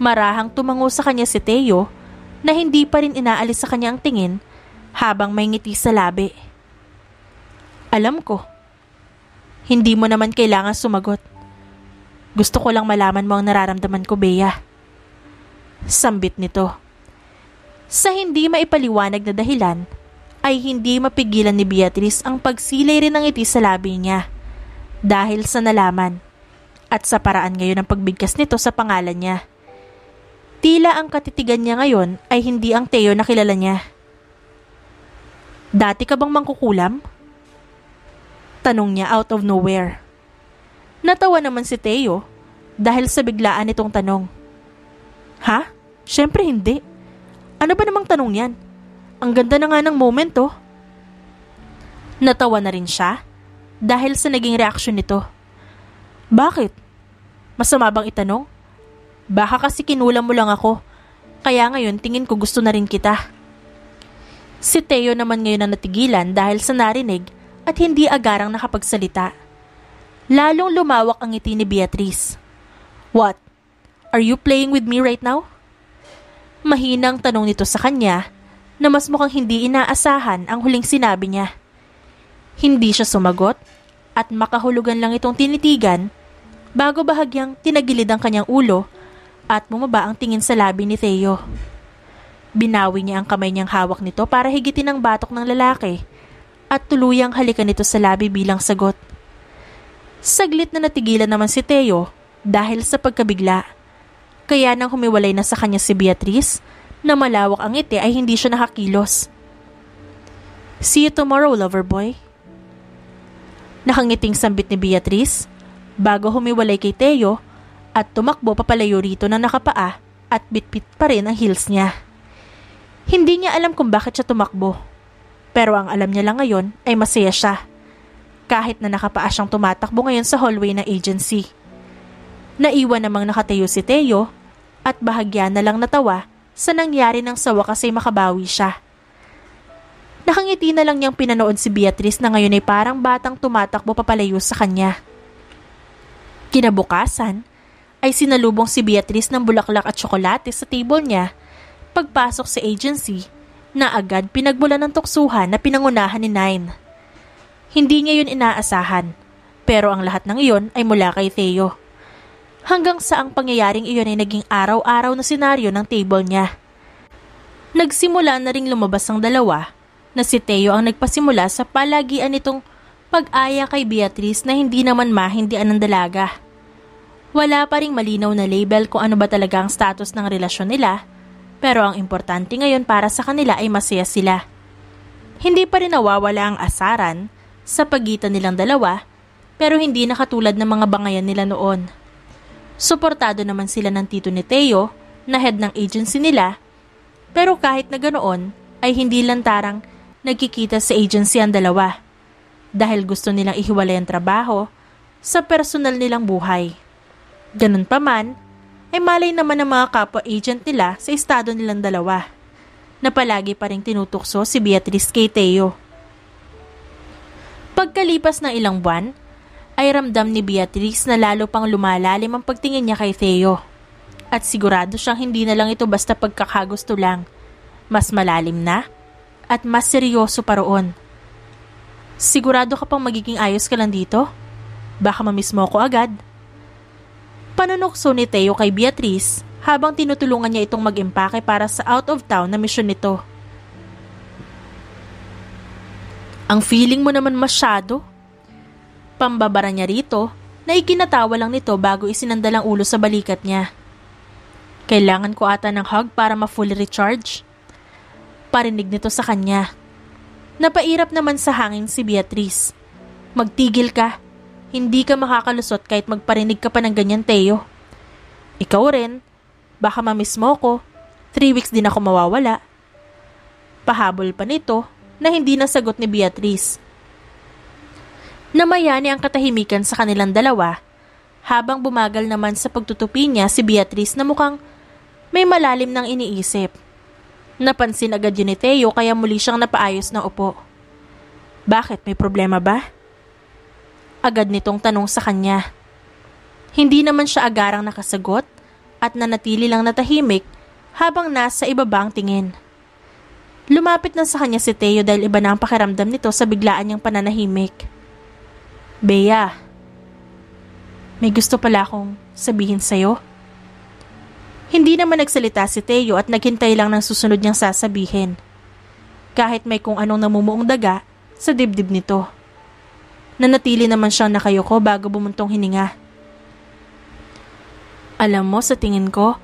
Marahang tumango sa kanya si Teo na hindi pa rin inaalis sa kanya ang tingin habang may ngiti sa labi. Alam ko, hindi mo naman kailangan sumagot. Gusto ko lang malaman mo ang nararamdaman ko, Bea. Sambit nito. Sa hindi maipaliwanag na dahilan, ay hindi mapigilan ni Beatrice ang pagsilay rin ng ngiti sa labi niya dahil sa nalaman at sa paraan ngayon ng pagbigkas nito sa pangalan niya. Tila ang katitigan niya ngayon ay hindi ang Teo na kilala niya. Dati ka bang mangkukulam? Tanong niya out of nowhere. Natawa naman si Teo dahil sa biglaan nitong tanong. Ha? Syempre hindi. Ano ba namang tanong yan? Ang ganda na nga ng moment oh. Natawa na rin siya dahil sa naging reaksyon nito. Bakit? Masama bang itanong? Baka kasi kinulam mo lang ako. Kaya ngayon tingin ko gusto na rin kita. Si Teo naman ngayon na natigilan dahil sa narinig at hindi agarang nakapagsalita. Lalong lumawak ang ngiti ni Beatrice. What? Are you playing with me right now? Mahinang tanong nito sa kanya na mas mukhang hindi inaasahan ang huling sinabi niya. Hindi siya sumagot at makahulugan lang itong tinitigan bago bahagyang tinagilid ang kanyang ulo at bumaba ang tingin sa labi ni Teo. Binawi niya ang kamay niyang hawak nito para higitin ang batok ng lalaki at tuluyang halikan nito sa labi bilang sagot. Saglit na natigilan naman si Teo dahil sa pagkabigla. Kaya nang humiwalay na sa kanya si Beatrice na malawak ang ngiti ay hindi siya nakakilos. See you tomorrow, lover boy. Nakangiting sambit ni Beatrice bago humiwalay kay Teo at tumakbo papalayo rito na nakapaa at bitbit pa rin ang heels niya. Hindi niya alam kung bakit siya tumakbo. Pero ang alam niya lang ngayon ay masaya siya. Kahit na nakapaa siyang tumatakbo ngayon sa hallway ng agency. Naiwan namang nakatayo si Teo at bahagya na lang natawa sa nangyari ng sa wakas ay makabawi siya. Nakangiti na lang niyang pinanood si Beatrice na ngayon ay parang batang tumatakbo papalayo sa kanya. Kinabukasan ay sinalubong si Beatrice ng bulaklak at tsokolate sa table niya pagpasok sa agency na agad pinagbulan ng tuksuhan na pinangunahan ni Nine. Hindi niya yun inaasahan pero ang lahat ng iyon ay mula kay Teo. Hanggang sa ang pangyayaring iyon ay naging araw-araw na senaryo ng table niya. Nagsimula na ring lumabas ang dalawa na si Teo ang nagpasimula sa palagian nitong pag-aya kay Beatrice na hindi naman mahindian ng dalaga. Wala pa ring malinaw na label kung ano ba talaga ang status ng relasyon nila, pero ang importante ngayon para sa kanila ay masaya sila. Hindi pa rin nawawala ang asaran sa pagitan nilang dalawa, pero hindi na katulad ng mga bangayan nila noon. Suportado naman sila ng tito ni Teo na head ng agency nila, pero kahit na ganoon ay hindi lantarang nagkikita sa agency ang dalawa dahil gusto nilang ihiwalay ang trabaho sa personal nilang buhay. Ganun pa man, ay malay naman ng mga kapwa agent nila sa estado nilang dalawa na palagi pa rin tinutukso si Beatrice kay Teo. Pagkalipas ng ilang buwan, ay ramdam ni Beatrice na lalo pang lumalalim ang pagtingin niya kay Teo. At sigurado siyang hindi na lang ito basta pagkakagusto lang. Mas malalim na at mas seryoso pa roon. Sigurado ka pang magiging ayos ka lang dito? Baka mamiss mo ako agad. Panunukso ni Teo kay Beatrice habang tinutulungan niya itong mag-impake para sa out of town na misyon nito. Ang feeling mo naman masyado. Pambabara niya rito na ikinatawa lang nito bago isinandal ang ulo sa balikat niya. Kailangan ko ata ng hug para ma-fully recharge. Parinig nito sa kanya. Napairap naman sa hangin si Beatrice. Magtigil ka. Hindi ka makakalusot kahit magparinig ka pa ng ganyan, Teo. Ikaw rin. Baka mamiss mo ko. 3 weeks din ako mawawala. Pahabol pa nito na hindi nasagot ni Beatrice. Namayani ang katahimikan sa kanilang dalawa habang bumagal naman sa pagtutupi niya si Beatrice na mukhang may malalim ng iniisip. Napansin agad yun ni Teo kaya muli siyang napaayos na upo. Bakit? May problema ba? Agad nitong tanong sa kanya. Hindi naman siya agarang nakasagot at nanatili lang natahimik habang nasa ibaba ang tingin. Lumapit na sa kanya si Teo dahil iba na ang pakiramdam nito sa biglaan niyang pananahimik. Bea, may gusto pala akong sabihin sa'yo. Hindi naman nagsalita si Teo at naghintay lang ng susunod niyang sasabihin. Kahit may kung anong namumuong daga sa dibdib nito. Nanatili naman siyang nakayuko bago bumuntong hininga. Alam mo, sa tingin ko,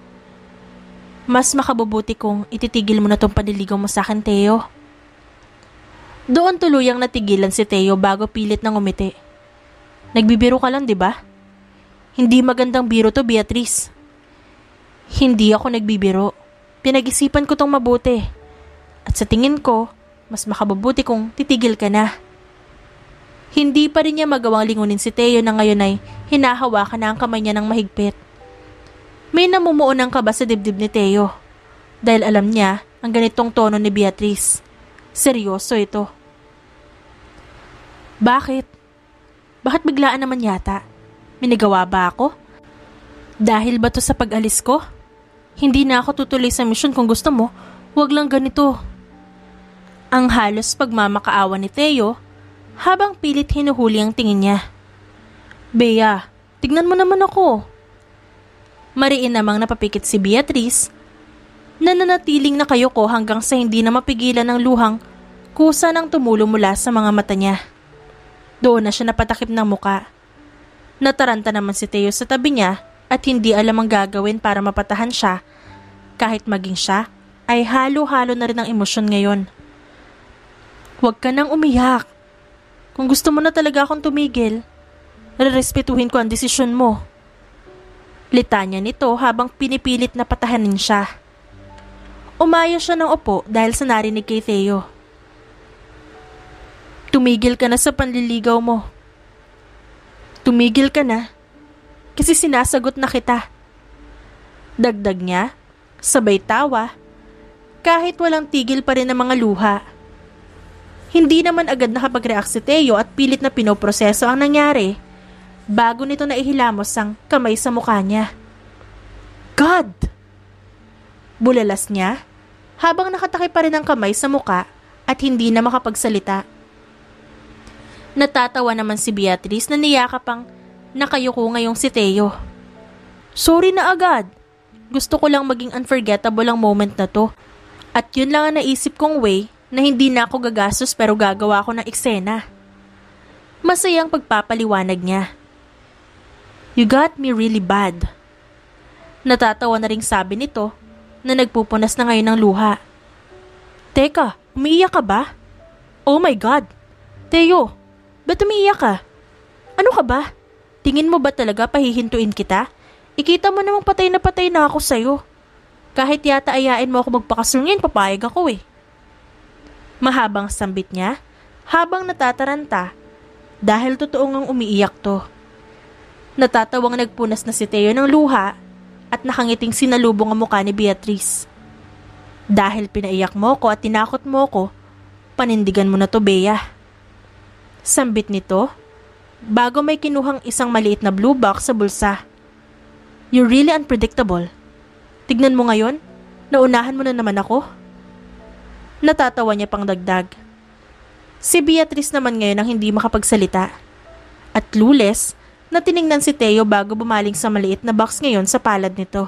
mas makabubuti kung ititigil mo na tong panliligaw mo sa akin, Teo. Doon tuluyang natigilan si Teo bago pilit nang umiti. Nagbibiro ka lang, di ba? Hindi magandang biro to, Beatrice. Hindi ako nagbibiro. Pinag-isipan ko tong mabuti. At sa tingin ko, mas makabubuti kung titigil ka na. Hindi pa rin niya magawang lingunin si Teo na ngayon ay hinahawakan na ang kamay niya ng mahigpit. May namumuo ng kaba sa dibdib ni Teo dahil alam niya ang ganitong tono ni Beatrice. Seryoso ito. Bakit? Bakit biglaan naman yata? May nagawa ba ako? Dahil ba to sa pag-alis ko? Hindi na ako tutuloy sa misyon kung gusto mo. Huwag lang ganito. Ang halos pagmamakaawa ni Teo habang pilit hinuhuli ang tingin niya. Bea, tignan mo naman ako. Mariin namang napapikit si Beatrice. Nananatiling nakayuko hanggang sa hindi na mapigilan ng luhang kusa nang tumulo mula sa mga mata niya. Doon na siya napatakip ng muka. Nataranta naman si Teo sa tabi niya at hindi alam ang gagawin para mapatahan siya kahit maging siya ay halo-halo na rin ang emosyon ngayon. Huwag ka nang umiyak. Kung gusto mo na talaga akong tumigil, rerespetuhin ko ang desisyon mo. Litanya nito habang pinipilit na patahanin siya. Umaya siya ng upo dahil sa narinig kay Teo. Tumigil ka na sa panliligaw mo. Tumigil ka na kasi sinasagot na kita. Dagdag niya, sabay tawa, kahit walang tigil pa rin ang mga luha. Hindi naman agad nakapag-react si Teo at pilit na pinoproseso ang nangyari bago nito na ihilamos ang kamay sa mukha niya. God! Bulalas niya habang nakatakip pa rin ang kamay sa muka at hindi na makapagsalita. Natatawa naman si Beatrice na niyakap ang nakayuko ngayong si Teo. Sorry na agad. Gusto ko lang maging unforgettable ang moment na to. At yun lang ang naisip kong way na hindi na ako gagastos pero gagawa ko ng eksena. Masayang pagpapaliwanag niya. You got me really bad. Natatawa na ring sabi nito na nagpupunas na ngayon ng luha. Teka, umiiyak ka ba? Oh my God! Teo, ba't umiiyak ka? Ano ka ba? Tingin mo ba talaga pahihintuin kita? Ikita mo namang patay na ako sa'yo. Kahit yata ayain mo ako magpakasungin, papayag ako eh. Mahabang sambit niya habang natataranta dahil totoo ngang umiiyak to. Natatawang nagpunas na si Teo ng luha at nakangiting sinalubong ang mukha ni Beatrice. Dahil pinaiyak mo ko at tinakot mo ko, panindigan mo na to, Bea. Sambit nito bago may kinuhang isang maliit na blue box sa bulsa. You're really unpredictable. Tignan mo ngayon, naunahan mo na naman ako. Natatawa niya pang dagdag. Si Beatrice naman ngayon ang hindi makapagsalita. At clueless na tiningnan si Teo bago bumaling sa maliit na box ngayon sa palad nito.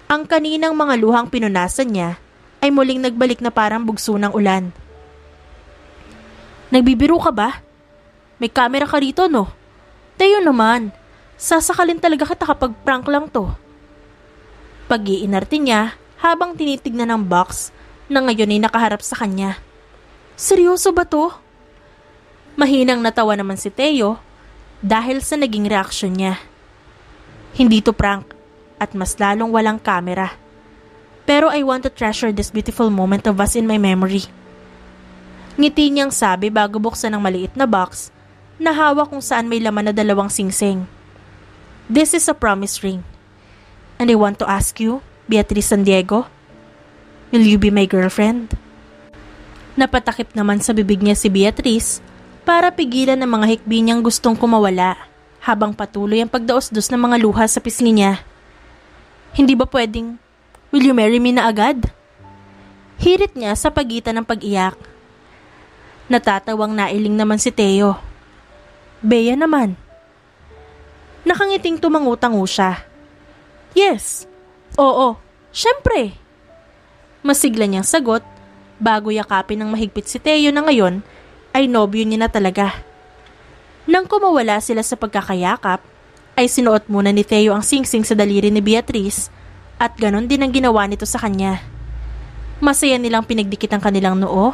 Ang kaninang mga luhang pinunasan niya ay muling nagbalik na parang bugso ng ulan. Nagbibiro ka ba? May camera ka rito, no? Teo naman, sasakalin talaga kita kapag prank lang to. Pag-iinarte niya habang tinitignan ng box na ngayon ay nakaharap sa kanya. Seryoso ba to? Mahinang natawa naman si Teo dahil sa naging reaksyon niya. Hindi to prank at mas lalong walang camera. Pero I want to treasure this beautiful moment of us in my memory. Ngiti niyang sabi bago buksan ang maliit na box na hawak kung saan may laman na 2 singsing. This is a promise ring. And I want to ask you, Beatrice San Diego, will you be my girlfriend? Napatakip naman sa bibig niya si Beatrice para pigilan ang mga hikbi niyang gustong kumawala habang patuloy ang pagdaos-dos ng mga luha sa pisngi niya. Hindi ba pwedeng, will you marry me na agad? Hirit niya sa pagitan ng pag-iyak. Natatawang nailing naman si Teo. Bea naman. Nakangiting tumangutango siya. Yes. Oo. Syempre. Masigla niyang sagot bago yakapin ng mahigpit si Teo na ngayon ay nobyo niya na talaga. Nang kumawala sila sa pagkakayakap, ay sinuot muna ni Teo ang singsing sa daliri ni Beatrice at ganon din ang ginawa nito sa kanya. Masaya nilang pinagdikit ang kanilang noo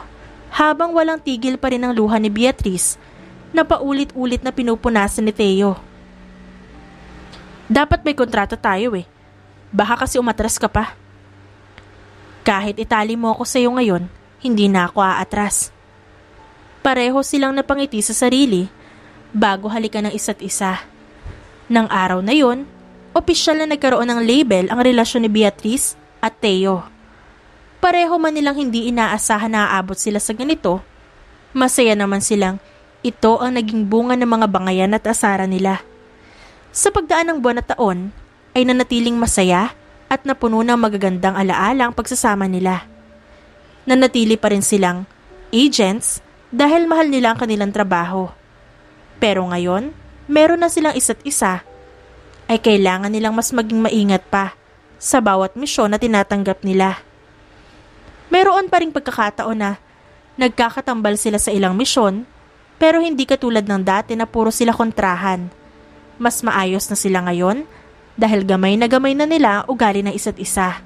habang walang tigil pa rin ang luha ni Beatrice na paulit-ulit na pinupunasan ni Teo. Dapat may kontrata tayo eh. Baka kasi umatras ka pa. Kahit itali mo ako sa'yo ngayon, hindi na ako aatras. Pareho silang napangiti sa sarili bago halikan ng isa't isa. Nang araw na yon, opisyal na nagkaroon ng label ang relasyon ni Beatrice at Teo. Pareho man nilang hindi inaasahan na aabot sila sa ganito, masaya naman silang ito ang naging bunga ng mga bangayan at asaran nila. Sa pagdaan ng buwan at taon, ay nanatiling masaya at napuno ng magagandang alaala ang pagsasama nila. Nanatili pa rin silang agents dahil mahal nila ang kanilang trabaho. Pero ngayon, meron na silang isa't isa, ay kailangan nilang mas maging maingat pa sa bawat misyon na tinatanggap nila. Meron pa ring pagkakataon na nagkakatambal sila sa ilang misyon, pero hindi katulad ng dati na puro sila kontrahan. Mas maayos na sila ngayon dahil gamay na nila ugali ng isa't isa.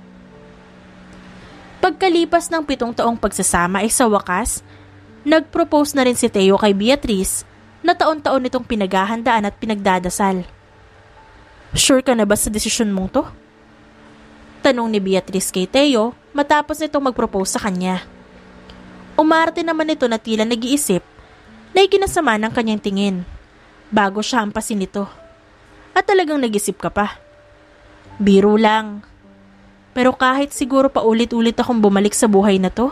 Pagkalipas ng 7 taong pagsasama ay sa wakas, nag-propose na rin si Teo kay Beatrice na taon-taon nitong pinaghahandaan at pinagdadasal. Sure ka na ba sa desisyon mong to? Tanong ni Beatrice kay Teo matapos nitong mag-propose sa kanya. Umarte naman ito na tila nag-iisip na ikinasama ng kanyang tingin bago siya hampasin nito. At talagang nag-isip ka pa. Biro lang. Pero kahit siguro paulit-ulit akong bumalik sa buhay na to,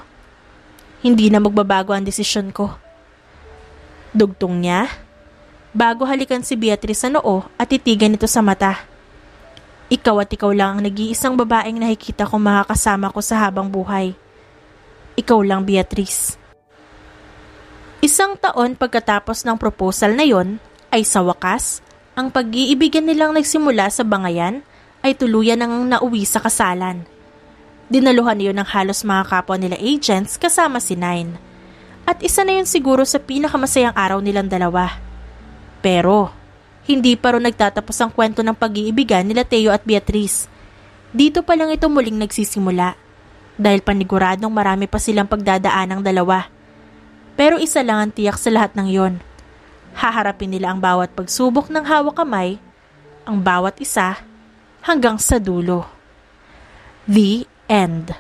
hindi na magbabago ang desisyon ko. Dugtong niya, bago halikan si Beatrice sa noo at titigan ito sa mata. Ikaw at ikaw lang ang nag-iisang babaeng nakikita kong makakasama ko sa habang buhay. Ikaw lang, Beatrice. 1 taon pagkatapos ng proposal na yon, ay sa wakas, ang pag-iibigan nilang nagsimula sa bangayan ay tuluyan nang nauwi sa kasalan. Dinaluhan niyon ng halos mga kapwa nila agents kasama si Nine. At isa na yun siguro sa pinakamasayang araw nilang dalawa. Pero, hindi pa rin nagtatapos ang kwento ng pag-iibigan nila Teo at Beatrice. Dito pa lang ito muling nagsisimula. Dahil paniguradong marami pa silang pagdadaan ng dalawa. Pero isa lang ang tiyak sa lahat ng yon. Haharapin nila ang bawat pagsubok ng hawak kamay, ang bawat isa, hanggang sa dulo. The end.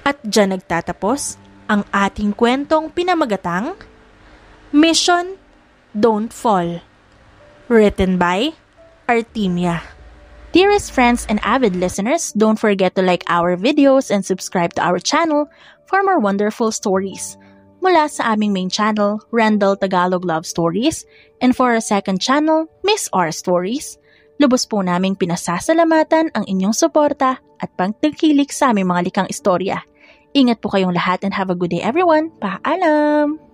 At dyan nagtatapos ang ating kwentong pinamagatang Mission Don't Fall. Written by Artemia. Dearest friends and avid listeners, don't forget to like our videos and subscribe to our channel for more wonderful stories. Mula sa aming main channel, Randall Tagalog Love Stories, and for our second channel, Miss R Stories, lubos po naming pinasasalamatan ang inyong suporta at pagtangkilik sa aming mga likang istorya. Ingat po kayong lahat and have a good day everyone. Paalam!